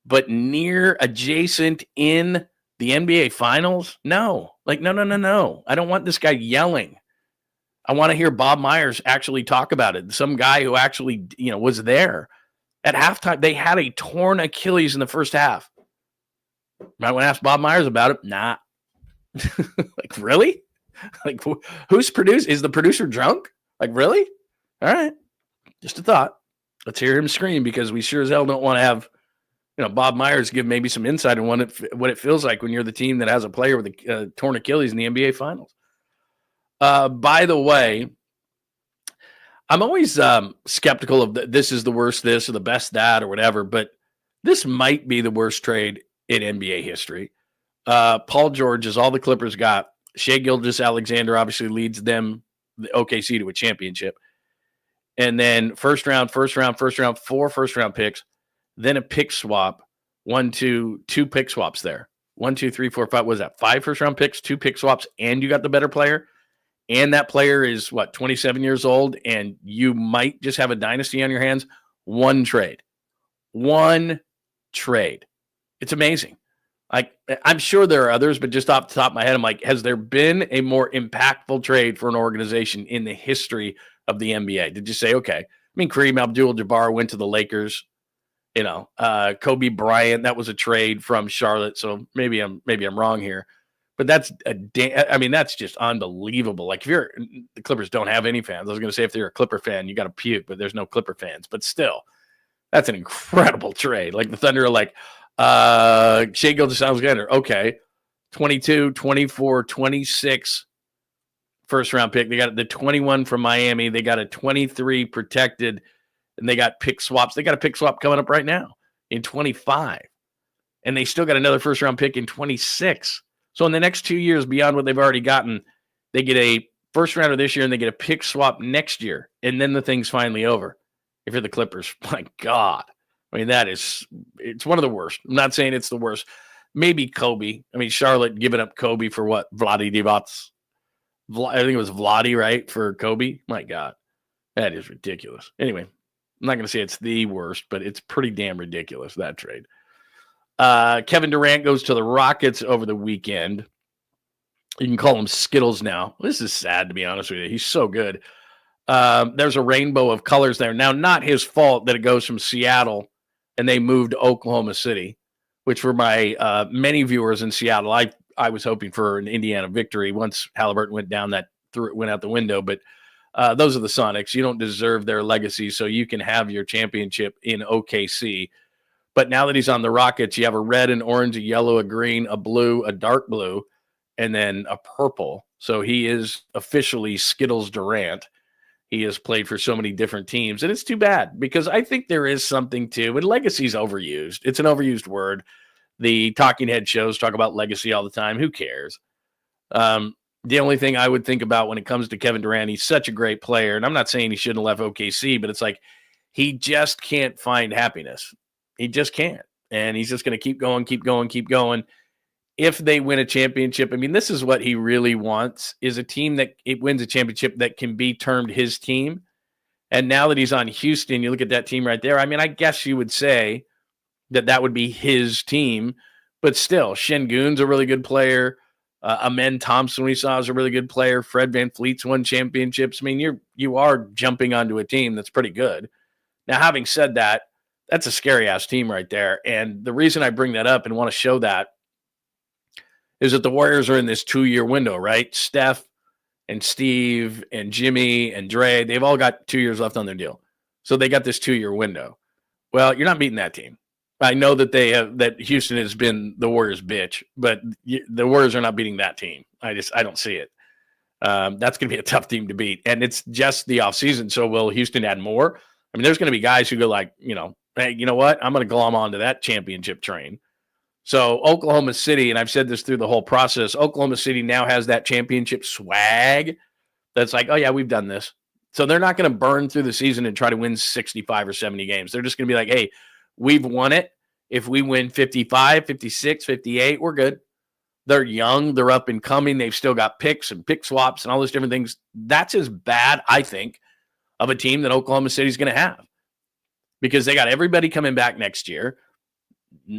But near, adjacent, in the NBA Finals? No. Like, no. I don't want this guy yelling. I want to hear Bob Myers actually talk about it. Some guy who actually, was there. At halftime, they had a torn Achilles in the first half. Might want to ask Bob Myers about it. Nah. Like, really? Like, who's produced? Is the producer drunk? Like, really? All right. Just a thought. Let's hear him scream, because we sure as hell don't want to have, Bob Myers give maybe some insight on what it feels like when you're the team that has a player with a torn Achilles in the NBA Finals. By the way, I'm always skeptical of this is the worst this or the best that or whatever, but this might be the worst trade in NBA history. Paul George is all the Clippers got. Shai Gilgeous-Alexander obviously leads them, the OKC, to a championship. And then first round, 4 first-round picks, then a pick swap, 2 pick swaps there. 1, 2, 3, 4, 5. What was that? 5 first-round picks, 2 pick swaps, and you got the better player. And that player is, 27 years old, and you might just have a dynasty on your hands. One trade. It's amazing. Like, I'm sure there are others, but just off the top of my head, I'm like, has there been a more impactful trade for an organization in the history of the NBA? Did you say, okay? I mean, Kareem Abdul-Jabbar went to the Lakers. Kobe Bryant, that was a trade from Charlotte. So maybe I'm wrong here, but that's that's just unbelievable. Like, the Clippers don't have any fans. I was going to say, if you're a Clipper fan, you got to puke, but there's no Clipper fans. But still, that's an incredible trade. Like, the Thunder are like, Shai Gilgeous-Alexander, okay, 22, 24, 26 first-round pick. They got the 21 from Miami. They got a 23 protected, and they got pick swaps. They got a pick swap coming up right now in 25, and they still got another first-round pick in 26. So in the next 2 years, beyond what they've already gotten, they get a first-rounder this year, and they get a pick swap next year, and then the thing's finally over. If you're the Clippers, my God. I mean, it's one of the worst. I'm not saying it's the worst. Maybe Kobe. I mean, Charlotte giving up Kobe for what? Vlade Divac. I think it was Vlade, right? For Kobe. My God. That is ridiculous. Anyway, I'm not going to say it's the worst, but it's pretty damn ridiculous, that trade. Kevin Durant goes to the Rockets over the weekend. You can call him Skittles now. This is sad, to be honest with you. He's so good. There's a rainbow of colors there. Now, not his fault that it goes from Seattle and they moved to Oklahoma City, which for my many viewers in Seattle, I was hoping for an Indiana victory once Halliburton went down went out the window. But those are the Sonics. You don't deserve their legacy, so you can have your championship in OKC. But now that he's on the Rockets, you have a red, an orange, a yellow, a green, a blue, a dark blue, and then a purple. So he is officially Skittles Durant. He has played for so many different teams, and it's too bad because I think there is something to, and legacy is overused. It's an overused word. The talking head shows talk about legacy all the time. Who cares? The only thing I would think about when it comes to Kevin Durant, he's such a great player, and I'm not saying he shouldn't have left OKC, but it's like he just can't find happiness. He just can't. And he's just going to keep going, keep going, keep going. If they win a championship, I mean, this is what he really wants, is a team that it wins a championship that can be termed his team. And now that he's on Houston, you look at that team right there. I mean, I guess you would say that would be his team. But still, Sengun's a really good player. Amen Thompson, we saw, is a really good player. Fred VanVleet's won championships. I mean, you are jumping onto a team that's pretty good. Now, having said that, that's a scary-ass team right there. And the reason I bring that up and want to show that is that the Warriors are in this 2-year window, right? Steph and Steve and Jimmy and Dre, they've all got 2 years left on their deal. So they got this 2-year window. Well, you're not beating that team. I know that that Houston has been the Warriors' bitch, but the Warriors are not beating that team. I don't see it. That's going to be a tough team to beat. And it's just the offseason. So will Houston add more? I mean, there's going to be guys who go like, hey, you know what? I'm going to glom onto that championship train. So Oklahoma City, and I've said this through the whole process, Oklahoma City now has that championship swag that's like, oh, yeah, we've done this. So they're not going to burn through the season and try to win 65 or 70 games. They're just going to be like, hey, we've won it. If we win 55, 56, 58, we're good. They're young. They're up and coming. They've still got picks and pick swaps and all those different things. That's as bad, I think, of a team that Oklahoma City is going to have because they got everybody coming back next year.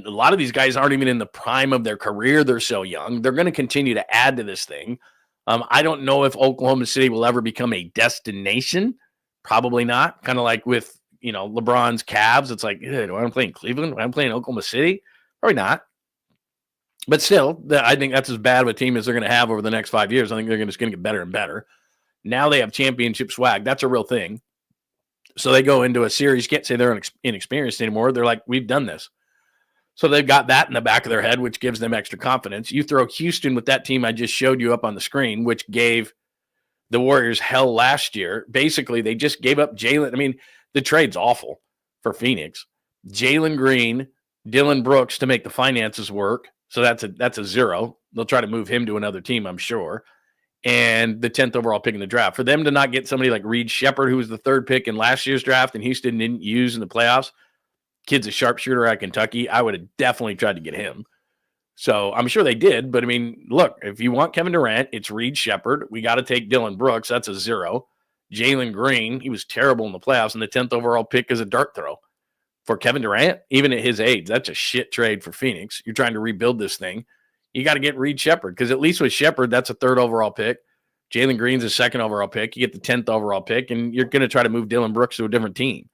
A lot of these guys aren't even in the prime of their career. They're so young. They're going to continue to add to this thing. I don't know if Oklahoma City will ever become a destination. Probably not. Kind of like with, LeBron's Cavs. It's like, do I want to play in Cleveland? Do I want to play in Oklahoma City? Probably not. But still, I think that's as bad of a team as they're going to have over the next 5 years. I think they're just going to get better and better. Now they have championship swag. That's a real thing. So they go into a series, can't say they're inexperienced anymore. They're like, we've done this. So they've got that in the back of their head, which gives them extra confidence. You throw Houston with that team I just showed you up on the screen, which gave the Warriors hell last year. Basically, they just gave up Jalen. I mean, the trade's awful for Phoenix. Jalen Green, Dylan Brooks to make the finances work. So that's a zero. They'll try to move him to another team, I'm sure. And the 10th overall pick in the draft. For them to not get somebody like Reed Shepherd, who was the 3rd pick in last year's draft and Houston didn't use in the playoffs, kid's a sharpshooter at Kentucky. I would have definitely tried to get him. So I'm sure they did. But, I mean, look, if you want Kevin Durant, it's Reed Shepherd. We got to take Dylan Brooks. That's a zero. Jalen Green, he was terrible in the playoffs, and the 10th overall pick is a dart throw. For Kevin Durant, even at his age, that's a shit trade for Phoenix. You're trying to rebuild this thing. You got to get Reed Shepherd because at least with Shepherd, that's a 3rd overall pick. Jalen Green's a 2nd overall pick. You get the 10th overall pick, and you're going to try to move Dylan Brooks to a different team.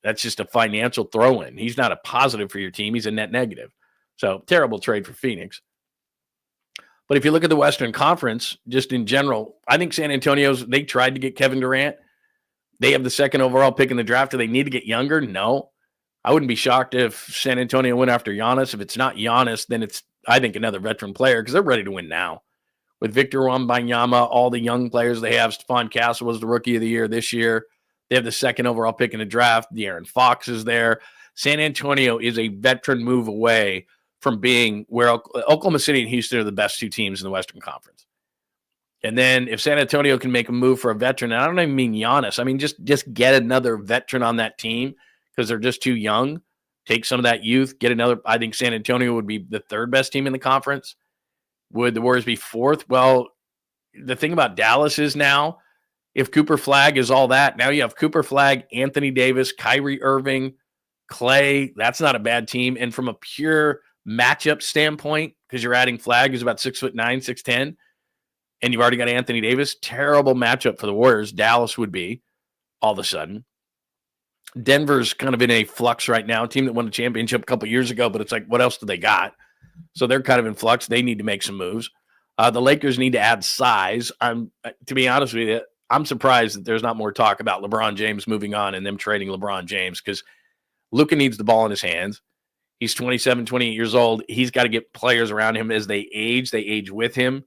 That's just a financial throw-in. He's not a positive for your team. He's a net negative. So terrible trade for Phoenix. But if you look at the Western Conference, just in general, I think San Antonio's, they tried to get Kevin Durant. They have the 2nd overall pick in the draft. Do they need to get younger? No. I wouldn't be shocked if San Antonio went after Giannis. If it's not Giannis, then it's, I think, another veteran player because they're ready to win now. With Victor Wembanyama, all the young players they have, Stephon Castle was the rookie of the year this year. They have the 2nd overall pick in the draft. De'Aaron Fox is there. San Antonio is a veteran move away from being where Oklahoma City and Houston are the best 2 teams in the Western Conference. And then if San Antonio can make a move for a veteran, and I don't even mean Giannis. I mean, just get another veteran on that team because they're just too young. Take some of that youth, get another. I think San Antonio would be the 3rd best team in the conference. Would the Warriors be 4th? Well, the thing about Dallas is now if Cooper Flagg is all that, now you have Cooper Flagg, Anthony Davis, Kyrie Irving, Clay. That's not a bad team. And from a pure matchup standpoint, because you're adding Flagg, who's about 6'9", 6'10", and you've already got Anthony Davis, terrible matchup for the Warriors. Dallas would be all of a sudden. Denver's kind of in a flux right now, a team that won the championship a couple years ago, but it's like, what else do they got? So they're kind of in flux. They need to make some moves. The Lakers need to add size. To be honest with you, I'm surprised that there's not more talk about LeBron James moving on and them trading LeBron James, because Luka needs the ball in his hands. He's 27, 28 years old. He's got to get players around him as they age with him.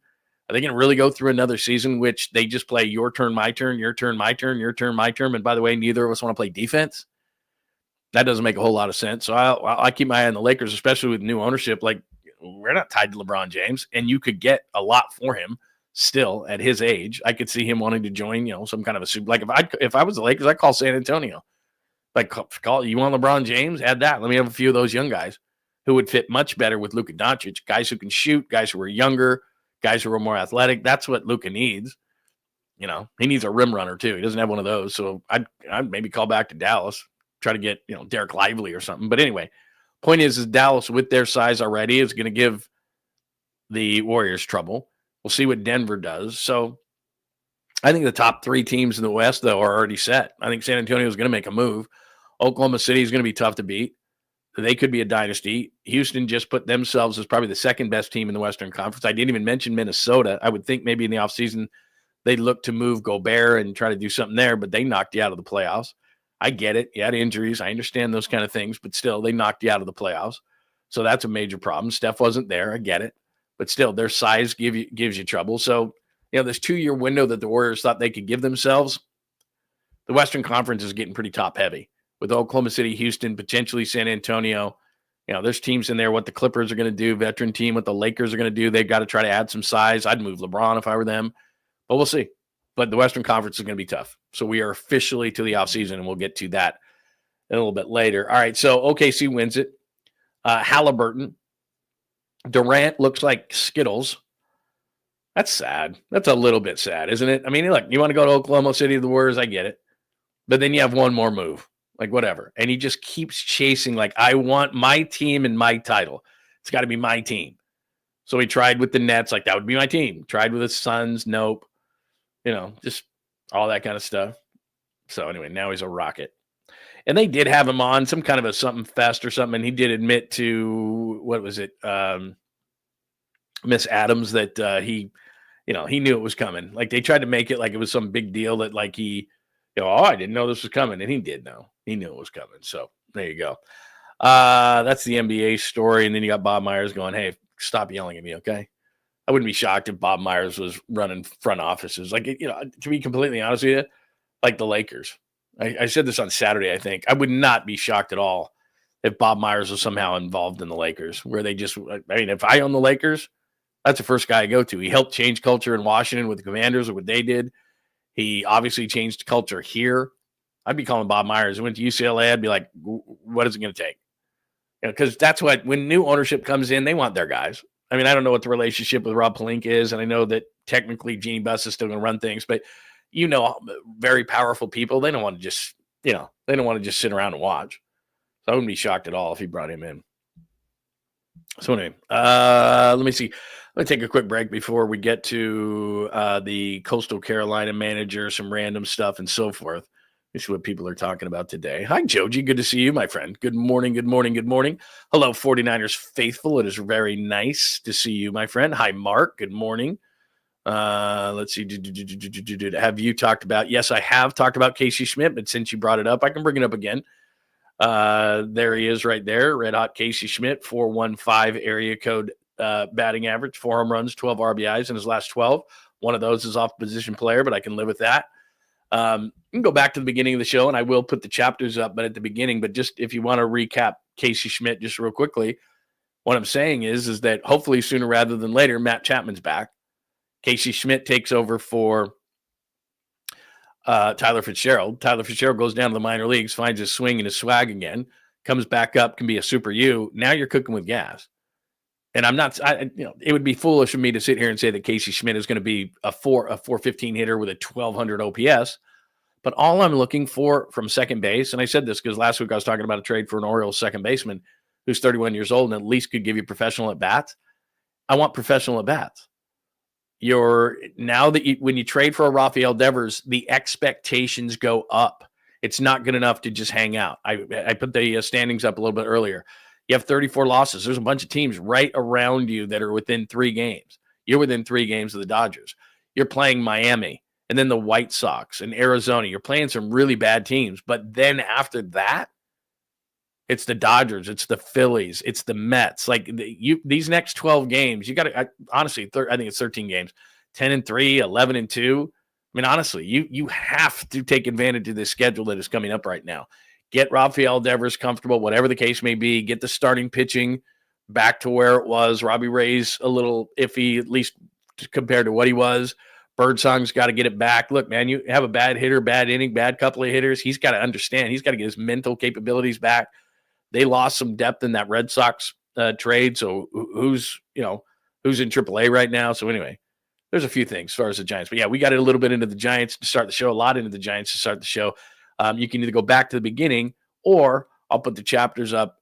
Are they going to really go through another season which they just play your turn, my turn, your turn, my turn, your turn, my turn? And by the way, neither of us want to play defense. That doesn't make a whole lot of sense. So I keep my eye on the Lakers, especially with new ownership. Like, we're not tied to LeBron James, and you could get a lot for him still at his age. I could see him wanting to join, some kind of a super. Like if I was the Lakers, I'd call San Antonio. Like, call you want LeBron James? Add that. Let me have a few of those young guys who would fit much better with Luka Doncic. Guys who can shoot, guys who are younger, guys who are more athletic. That's what Luka needs. He needs a rim runner too. He doesn't have one of those. So I'd maybe call back to Dallas, try to get, Derek Lively or something. But anyway, point is Dallas with their size already is going to give the Warriors trouble. We'll see what Denver does. So I think the top three teams in the West, though, are already set. I think San Antonio is going to make a move. Oklahoma City is going to be tough to beat. They could be a dynasty. Houston just put themselves as probably the second best team in the Western Conference. I didn't even mention Minnesota. I would think maybe in the offseason they'd look to move Gobert and try to do something there, but they knocked you out of the playoffs. I get it. You had injuries. I understand those kind of things, but still, they knocked you out of the playoffs. So that's a major problem. Steph wasn't there. I get it. But still, their size gives you trouble. So, this 2-year window that the Warriors thought they could give themselves, the Western Conference is getting pretty top-heavy. With Oklahoma City, Houston, potentially San Antonio. There's teams in there, what the Clippers are going to do, veteran team, what the Lakers are going to do. They've got to try to add some size. I'd move LeBron if I were them. But we'll see. But the Western Conference is going to be tough. So we are officially to the offseason, and we'll get to that a little bit later. All right, so OKC wins it. Halliburton. Durant looks like Skittles. That's sad. That's a little bit sad, isn't it? I mean, look, you want to go to Oklahoma City, the Warriors, I get it. But then you have one more move. Like, whatever. And he just keeps chasing, like, I want my team and my title. It's got to be my team. So he tried with the Nets, like, that would be my team. Tried with the Suns, nope. Just all that kind of stuff. So anyway, now he's a Rocket. And they did have him on some kind of a something fest or something, and he did admit to, what was it, Miss Adams, that he knew it was coming. Like, they tried to make it like it was some big deal that, like, he, I didn't know this was coming. And he did know. He knew it was coming. So there you go. That's the NBA story. And then you got Bob Myers going, hey, stop yelling at me, okay? I wouldn't be shocked if Bob Myers was running front offices. Like, to be completely honest with you, like the Lakers. I said this on Saturday, I think. I would not be shocked at all if Bob Myers was somehow involved in the Lakers, where they just, if I own the Lakers, that's the first guy I go to. He helped change culture in Washington with the Commanders, or what they did. He obviously changed culture here. I'd be calling Bob Myers. I went to UCLA. I'd be like, what is it going to take? Because that's what, when new ownership comes in, they want their guys. I mean, I don't know what the relationship with Rob Pelinka is, and I know that technically Jeannie Buss is still going to run things, but very powerful people, they don't want to just, they don't want to just sit around and watch. So I wouldn't be shocked at all if he brought him in. So anyway, let me see. Let me take a quick break before we get to the Coastal Carolina manager, some random stuff and so forth. This is what people are talking about today. Hi, Joji. Good to see you, my friend. Good morning, good morning, good morning. Hello, 49ers faithful. It is very nice to see you, my friend. Hi, Mark. Good morning. Let's see. Have you talked about? Yes, I have talked about Casey Schmitt, but since you brought it up, I can bring it up again. There he is right there. Red Hot Casey Schmitt, 415 area code batting average, 4 home runs, 12 RBIs in his last 12. One of those is off position player, but I can live with that. You can go back to the beginning of the show, and I will put the chapters up, but at the beginning, but just if you want to recap Casey Schmitt just real quickly, what I'm saying is that hopefully sooner rather than later, Matt Chapman's back. Casey Schmitt takes over for Tyler Fitzgerald. Tyler Fitzgerald goes down to the minor leagues, finds his swing and his swag again, comes back up, can be a super U. Now you're cooking with gas. And I'm not, it would be foolish of me to sit here and say that Casey Schmitt is going to be a 415 hitter with a 1200 OPS. But all I'm looking for from second base, and I said this because last week I was talking about a trade for an Orioles second baseman who's 31 years old and at least could give you professional at bats. I want professional at bats. When you trade for a Rafael Devers, the expectations go up. It's not good enough to just hang out. I put the standings up a little bit earlier. You have 34 losses. There's a bunch of teams right around you that are within 3 games. You're within 3 games of the Dodgers. You're playing Miami and then the White Sox and Arizona. You're playing some really bad teams. But then after that, it's the Dodgers. It's the Phillies. It's the Mets. Like these next 12 games, you got to honestly, I think it's 13 games, 10-3, 11-2. I mean, honestly, you have to take advantage of this schedule that is coming up right now. Get Rafael Devers comfortable, whatever the case may be. Get the starting pitching back to where it was. Robbie Ray's a little iffy, at least compared to what he was. Birdsong's got to get it back. Look, man, you have a bad hitter, bad inning, bad couple of hitters. He's got to understand. He's got to get his mental capabilities back. They lost some depth in that Red Sox trade. So who's in AAA right now? So anyway, there's a few things as far as the Giants. But yeah, we got it a little bit into the Giants to start the show, a lot into the Giants to start the show. You can either go back to the beginning, or I'll put the chapters up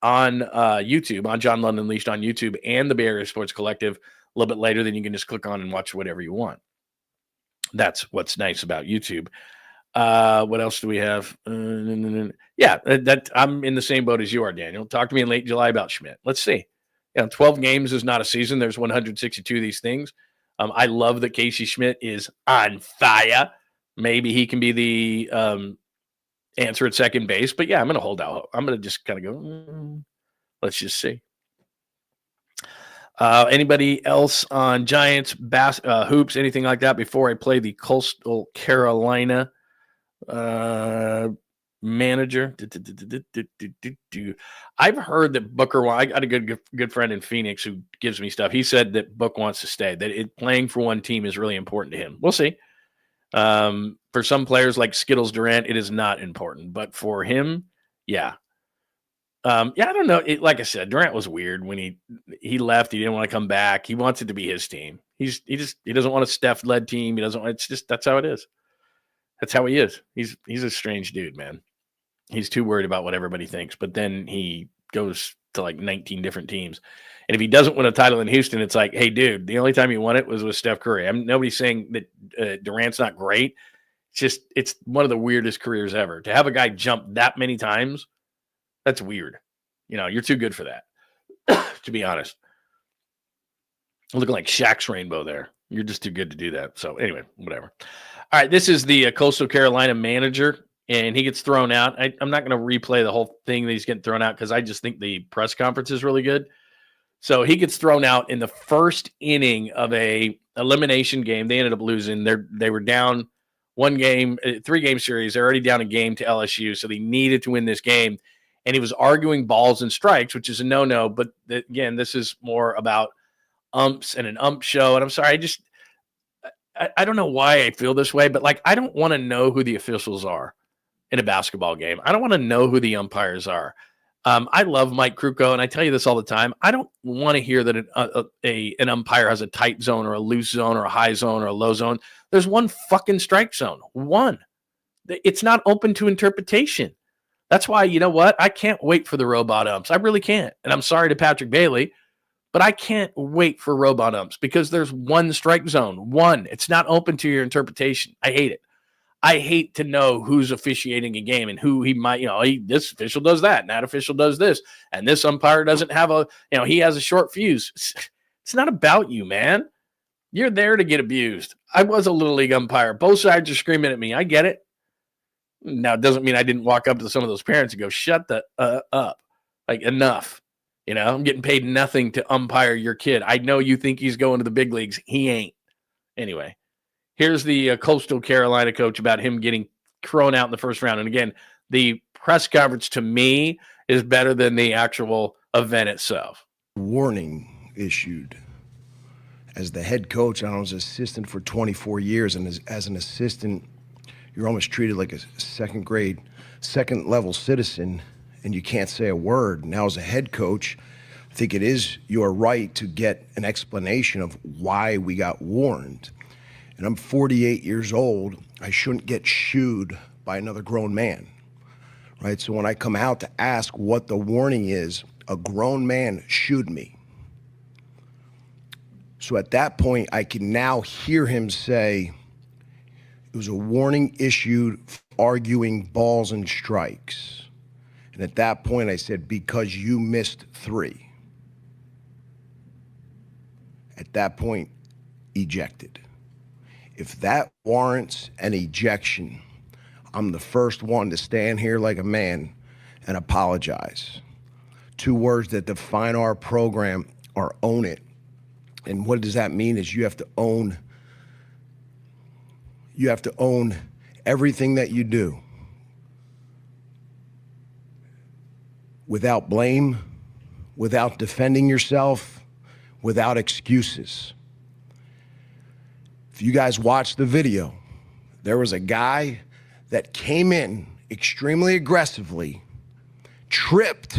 on YouTube, on John Lund Unleashed on YouTube and the Bay Area Sports Collective a little bit later. Then you can just click on and watch whatever you want. That's what's nice about YouTube. What else do we have? Yeah, that I'm in the same boat as you are, Daniel. Talk to me in late July about Schmidt. Let's see. 12 games is not a season. There's 162 of these things. I love that Casey Schmitt is on fire. Maybe he can be the answer at second base. But yeah, I'm going to hold out. I'm going to just kind of go, let's just see. Anybody else on Giants, hoops, anything like that before I play the Coastal Carolina manager? I've heard that Booker, I got a good friend in Phoenix who gives me stuff. He said that Book wants to stay, that playing for one team is really important to him. We'll see. For some players like Skittles Durant, it is not important, but for him, yeah. I don't know. Like I said, Durant was weird when he left. He didn't want to come back. He wants it to be his team. He doesn't want a Steph-led team. That's how it is. That's how he is. He's a strange dude, man. He's too worried about what everybody thinks, but then he goes to like 19 different teams. And if he doesn't win a title in Houston, it's like, hey, dude, the only time you won it was with Steph Curry. Nobody's saying that Durant's not great. It's one of the weirdest careers ever. To have a guy jump that many times, that's weird. You're too good for that, to be honest. Looking like Shaq's rainbow there. You're just too good to do that. So anyway, whatever. All right, this is the Coastal Carolina manager, and he gets thrown out. I'm not going to replay the whole thing that he's getting thrown out because I just think the press conference is really good. So he gets thrown out in the first inning of a elimination game. They ended up losing. They were down 3-game series. They're already down a game to LSU, so they needed to win this game. And he was arguing balls and strikes, which is a no-no. But again, this is more about umps and an ump show. And I'm sorry, I don't know why I feel this way, but like I don't want to know who the officials are in a basketball game. I don't want to know who the umpires are. I love Mike Krukow, and I tell you this all the time. I don't want to hear that an umpire has a tight zone or a loose zone or a high zone or a low zone. There's one fucking strike zone. One. It's not open to interpretation. That's why, you know what? I can't wait for the robot umps. I really can't. And I'm sorry to Patrick Bailey, but I can't wait for robot umps because there's one strike zone. One. It's not open to your interpretation. I hate it. I hate to know who's officiating a game and who he might, this official does that and that official does this. And this umpire doesn't have he has a short fuse. It's not about you, man. You're there to get abused. I was a Little League umpire. Both sides are screaming at me. I get it. Now, it doesn't mean I didn't walk up to some of those parents and go, shut the up. Like, enough. I'm getting paid nothing to umpire your kid. I know you think he's going to the big leagues. He ain't. Anyway, here's the Coastal Carolina coach about him getting thrown out in the first round. And again, the press conference to me is better than the actual event itself. Warning issued. As the head coach, I was an assistant for 24 years. And as an assistant, you're almost treated like a second level citizen, and you can't say a word. Now as a head coach, I think it is your right to get an explanation of why we got warned. And I'm 48 years old. I shouldn't get shooed by another grown man, right? So when I come out to ask what the warning is, a grown man shooed me. So at that point, I can now hear him say, it was a warning issued for arguing balls and strikes. And at that point, I said, because you missed 3. At that point, ejected. If that warrants an ejection, I'm the first one to stand here like a man and apologize. 2 words that define our program are own it. And what does that mean is you have to own everything that you do without blame, without defending yourself, without excuses. If you guys watched the video, there was a guy that came in extremely aggressively, tripped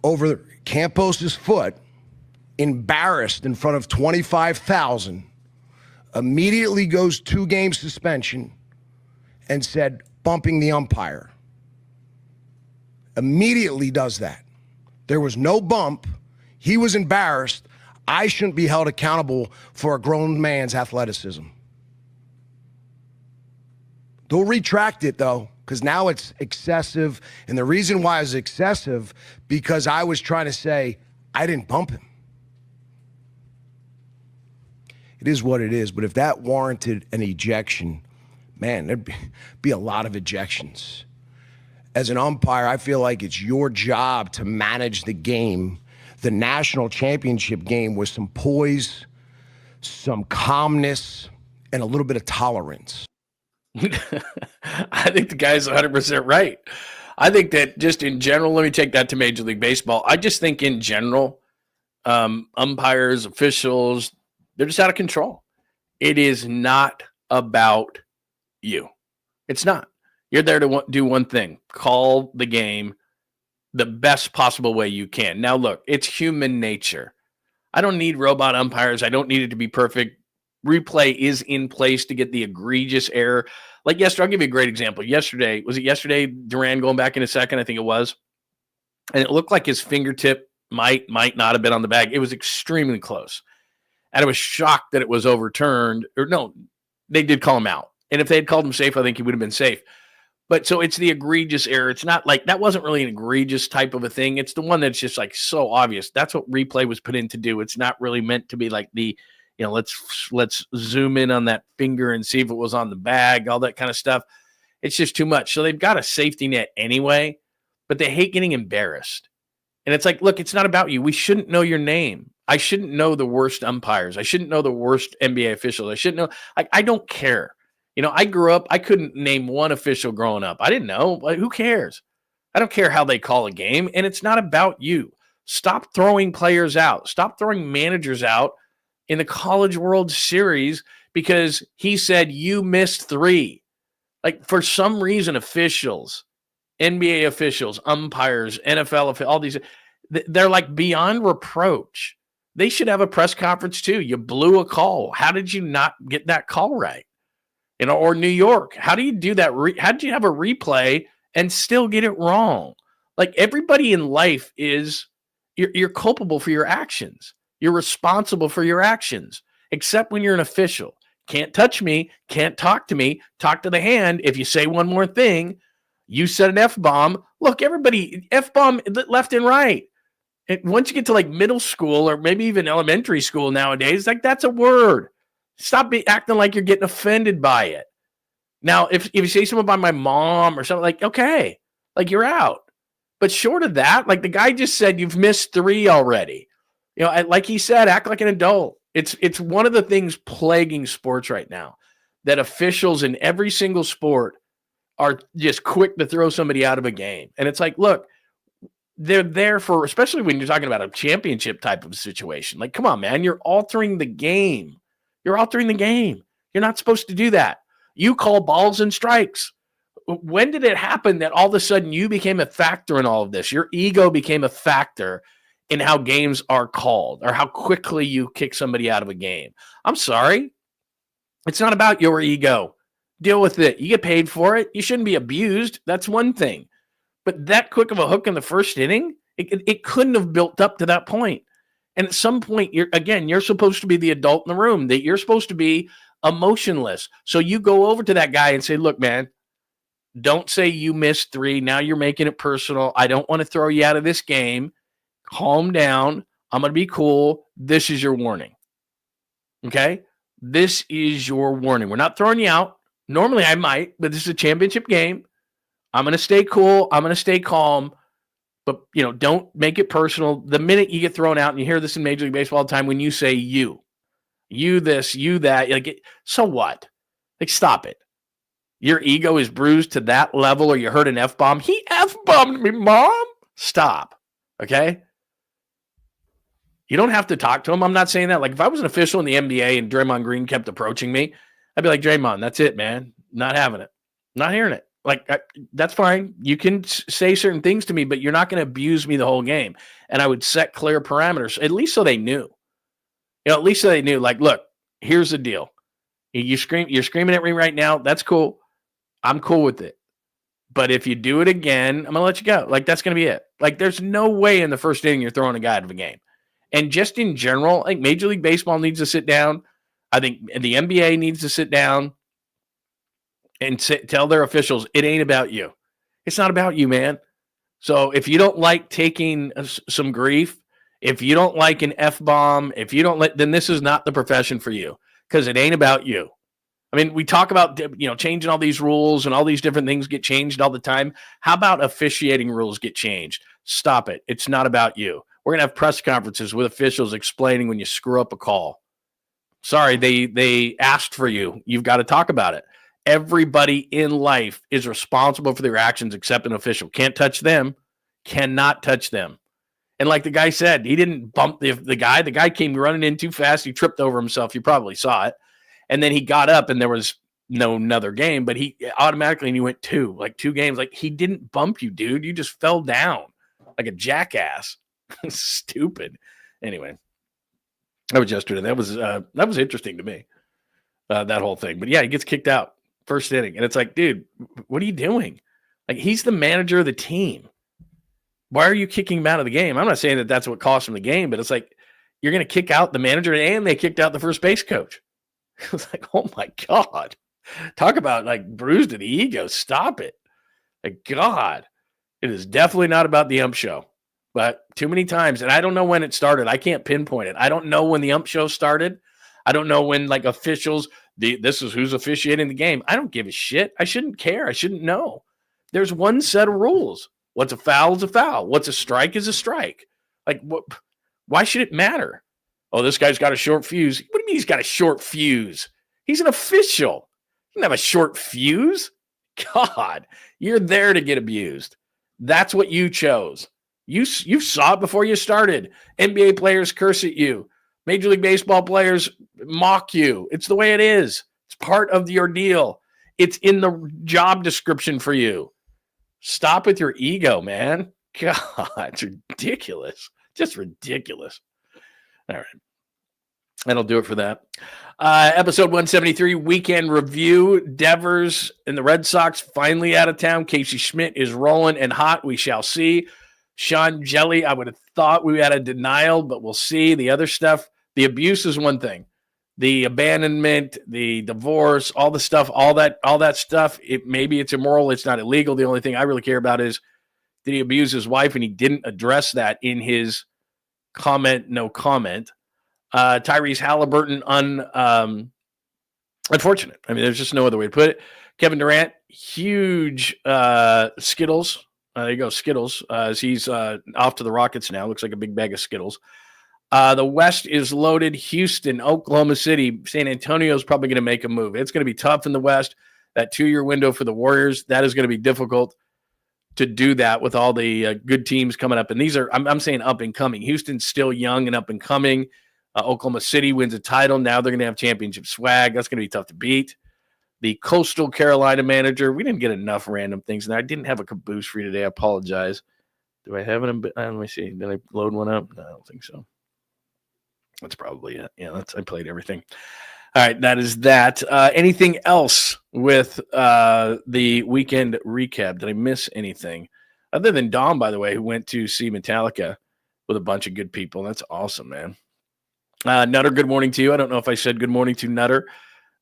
over CABOOSE's foot, embarrassed in front of 25,000, immediately goes 2-game suspension and said, bumping the umpire. Immediately does that. There was no bump. He was embarrassed. I shouldn't be held accountable for a grown man's athleticism. They'll retract it, though, because now it's excessive. And the reason why it's excessive, because I was trying to say, I didn't bump him. It is what it is. But if that warranted an ejection, man, there'd be a lot of ejections. As an umpire, I feel like it's your job to manage the game, the national championship game, with some poise, some calmness, and a little bit of tolerance. I think the guy's 100% right. I think that just in general, let me take that to Major League Baseball. I just think in general, umpires, officials, they're just out of control. It is not about you. It's not. You're there to do one thing, call the game the best possible way you can. Now, look, it's human nature. I don't need robot umpires. I don't need it to be perfect. Replay is in place to get the egregious error. Like yesterday, I'll give you a great example. Yesterday, was it yesterday, Durant going back in a second? I think it was. And it looked like his fingertip might not have been on the bag. It was extremely close. And I was shocked that it was overturned. Or no, they did call him out. And if they had called him safe, I think he would have been safe. But so it's the egregious error. It's not like that wasn't really an egregious type of a thing. It's the one that's just like so obvious. That's what replay was put in to do. It's not really meant to be like the, you know, let's zoom in on that finger and see if it was on the bag, all that kind of stuff. It's just too much. So they've got a safety net anyway, but they hate getting embarrassed. And it's like, look, it's not about you. We shouldn't know your name. I shouldn't know the worst umpires. I shouldn't know the worst NBA officials. I shouldn't know. I don't care. You know, I grew up, I couldn't name one official growing up. I didn't know. Like, who cares? I don't care how they call a game, and it's not about you. Stop throwing players out. Stop throwing managers out in the College World Series because he said you missed 3. Like, for some reason, officials, NBA officials, umpires, NFL, all these, they're like beyond reproach. They should have a press conference too. You blew a call. How did you not get that call right? You know, or New York. How do you do that? How did you have a replay and still get it wrong? Like, everybody in life is, you're culpable for your actions. You're responsible for your actions, except when you're an official. Can't touch me, can't talk to me, talk to the hand. If you say one more thing, you said an F-bomb. Look, everybody, F-bomb left and right. And once you get to like middle school or maybe even elementary school nowadays, like that's a word. Stop acting like you're getting offended by it. Now, if you say something about my mom or something, like, okay, like you're out. But short of that, like the guy just said, you've missed 3 already. You know, like he said, act like an adult. It's one of the things plaguing sports right now, that officials in every single sport are just quick to throw somebody out of a game. And it's like, look, they're there for, especially when you're talking about a championship type of situation. Like, come on, man, you're altering the game. You're altering the game. You're not supposed to do that. You call balls and strikes. When did it happen that all of a sudden you became a factor in all of this? Your ego became a factor in how games are called or how quickly you kick somebody out of a game. I'm sorry. It's not about your ego. Deal with it. You get paid for it. You shouldn't be abused. That's one thing. But that quick of a hook in the first inning, it couldn't have built up to that point. And at some point, you're supposed to be the adult in the room, that you're supposed to be emotionless. So you go over to that guy and say, look, man, don't say you missed 3. Now you're making it personal. I don't want to throw you out of this game. Calm down. I'm going to be cool. This is your warning. Okay? This is your warning. We're not throwing you out. Normally I might, but this is a championship game. I'm going to stay cool. I'm going to stay calm. But, don't make it personal. The minute you get thrown out, and you hear this in Major League Baseball all the time, when you say you this, you that, so what? Stop it. Your ego is bruised to that level, or you heard an F-bomb. He F-bombed me, Mom. Stop. Okay? You don't have to talk to him. I'm not saying that. If I was an official in the NBA and Draymond Green kept approaching me, I'd be like, Draymond, that's it, man. Not having it. Not hearing it. That's fine. You can say certain things to me, but you're not going to abuse me the whole game. And I would set clear parameters, at least so they knew. At least so they knew, look, here's the deal. You're screaming at me right now. That's cool. I'm cool with it. But if you do it again, I'm going to let you go. That's going to be it. There's no way in the first inning you're throwing a guy out of a game. And just in general, I think Major League Baseball needs to sit down. I think the NBA needs to sit down and tell their officials, it ain't about you. It's not about you, man. So if you don't like taking some grief, if you don't like an F-bomb, then this is not the profession for you, because it ain't about you. I mean, we talk about, changing all these rules, and all these different things get changed all the time. How about officiating rules get changed? Stop it. It's not about you. We're going to have press conferences with officials explaining when you screw up a call. Sorry, they asked for you. You've got to talk about it. Everybody in life is responsible for their actions except an official. Can't touch them. Cannot touch them. And like the guy said, he didn't bump the guy. The guy came running in too fast. He tripped over himself. You probably saw it. And then he got up, and there was no another game, but he automatically, and he went 2 games. He didn't bump you, dude. You just fell down like a jackass. Stupid. Anyway, that was yesterday. That was interesting to me, that whole thing. But yeah, he gets kicked out first inning, and it's dude, what are you doing? He's the manager of the team. Why are you kicking him out of the game? I'm not saying that that's what cost him the game, but it's you're going to kick out the manager, and they kicked out the first base coach. It was oh my God. Talk about bruised to the ego. Stop it. God, it is definitely not about the ump show. But too many times, and I don't know when it started. I can't pinpoint it. I don't know when the ump show started. I don't know when officials, this is who's officiating the game. I don't give a shit. I shouldn't care. I shouldn't know. There's one set of rules. What's a foul is a foul. What's a strike is a strike. Why should it matter? Oh, this guy's got a short fuse. What do you mean he's got a short fuse? He's an official. He doesn't have a short fuse. God, you're there to get abused. That's what you chose. You saw it before you started. NBA players curse at you. Major League Baseball players mock you. It's the way it is. It's part of your deal. It's in the job description for you. Stop with your ego, man. God, it's ridiculous. Just ridiculous. All right. That'll do it for that. Episode 173, weekend review. Devers and the Red Sox finally out of town. Casey Schmitt is rolling and hot. We shall see. Sean Hjelle, I would have thought we had a denial, but we'll see. The other stuff, the abuse is one thing. The abandonment, the divorce, all the stuff, all that stuff, maybe it's immoral, it's not illegal. The only thing I really care about is, did he abuse his wife? And he didn't address that in his comment, no comment. Tyrese Halliburton, unfortunate. I mean, there's just no other way to put it. Kevin Durant, huge Skittles. There you go, Skittles. As he's off to the Rockets now. Looks like a big bag of Skittles. The West is loaded. Houston, Oklahoma City, San Antonio is probably going to make a move. It's going to be tough in the West. That 2-year window for the Warriors, that is going to be difficult to do that with all the good teams coming up. And these are, I'm saying up and coming. Houston's still young and up and coming. Oklahoma City wins a title. Now they're going to have championship swag. That's going to be tough to beat. The Coastal Carolina manager, we didn't get enough random things. And I didn't have a caboose for you today. I apologize. Do I have it? Let me see. Did I load one up? No, I don't think so. That's probably it. Yeah, I played everything. All right, that is that. Anything else with the weekend recap? Did I miss anything? Other than Dom, by the way, who went to see Metallica with a bunch of good people. That's awesome, man. Nutter, good morning to you. I don't know if I said good morning to Nutter.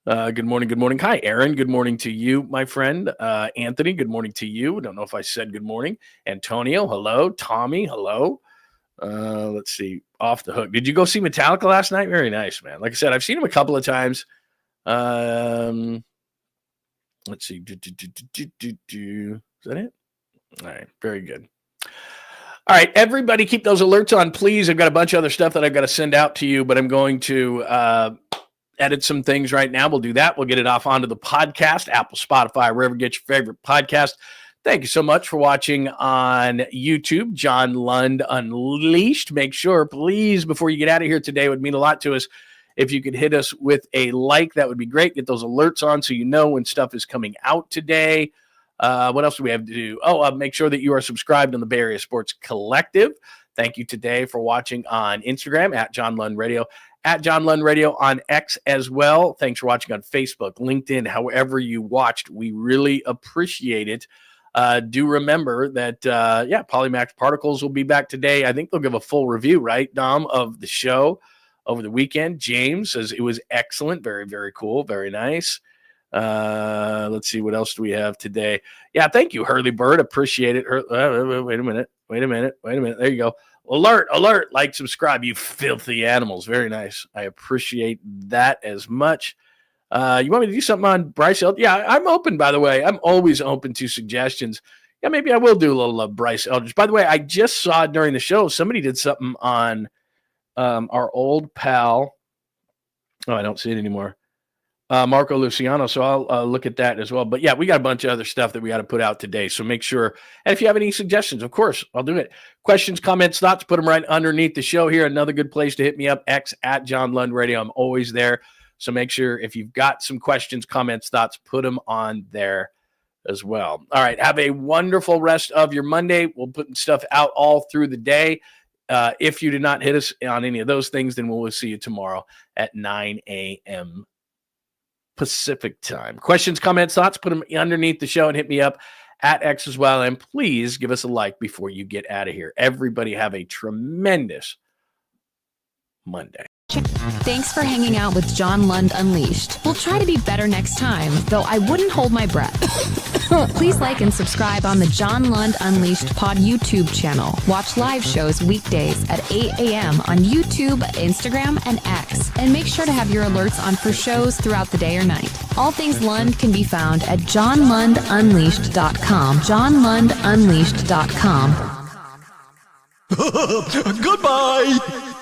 Good morning, good morning. Hi, Aaron. Good morning to you, my friend. Anthony, good morning to you. I don't know if I said good morning. Antonio, hello. Tommy, hello. Let's see. Off the Hook. Did you go see Metallica last night? Very nice, man. Like I said, I've seen him a couple of times. Let's see. Is that it? All right. Very good. All right, everybody keep those alerts on, please. I've got a bunch of other stuff that I've got to send out to you, but I'm going to edit some things right now. We'll do that. We'll get it off onto the podcast, Apple, Spotify, wherever you get your favorite podcast. Thank you so much for watching on YouTube, John Lund Unleashed. Make sure, please, before you get out of here today, it would mean a lot to us if you could hit us with a like. That would be great. Get those alerts on so you know when stuff is coming out today. What else do we have to do? Make sure that you are subscribed on the Bay Area Sports Collective. Thank you today for watching on Instagram at John Lund Radio, at John Lund Radio on X as well. Thanks for watching on Facebook, LinkedIn, however you watched. We really appreciate it. Do remember that, Polymax Particles will be back today. I think they'll give a full review, right, Dom, of the show over the weekend. James says it was excellent. Very, very cool. Very nice. Let's see. What else do we have today? Yeah, thank you, Hurley Bird. Appreciate it. Wait a minute. There you go. Alert, like, subscribe, you filthy animals. Very nice. I appreciate that as much. You want me to do something on Bryce Eldridge? Yeah, I'm open, by the way. I'm always open to suggestions. Yeah, maybe I will do a little Bryce Eldridge. By the way, I just saw during the show, somebody did something on our old pal. Oh, I don't see it anymore. Marco Luciano. So I'll look at that as well. But yeah, we got a bunch of other stuff that we got to put out today. So make sure. And if you have any suggestions, of course, I'll do it. Questions, comments, thoughts, put them right underneath the show here. Another good place to hit me up, X at John Lund Radio. I'm always there. So make sure if you've got some questions, comments, thoughts, put them on there as well. All right. Have a wonderful rest of your Monday. We'll put stuff out all through the day. If you did not hit us on any of those things, then we'll see you tomorrow at 9 a.m. Pacific time. Questions, comments, thoughts, put them underneath the show and hit me up at X as well. And please give us a like before you get out of here. Everybody have a tremendous Monday. Thanks for hanging out with John Lund Unleashed. We'll try to be better next time, though I wouldn't hold my breath. Please like and subscribe on the John Lund Unleashed Pod YouTube channel. Watch live shows weekdays at 8 a.m. on YouTube, Instagram, and X. And make sure to have your alerts on for shows throughout the day or night. All things Lund can be found at johnlundunleashed.com. johnlundunleashed.com. Goodbye!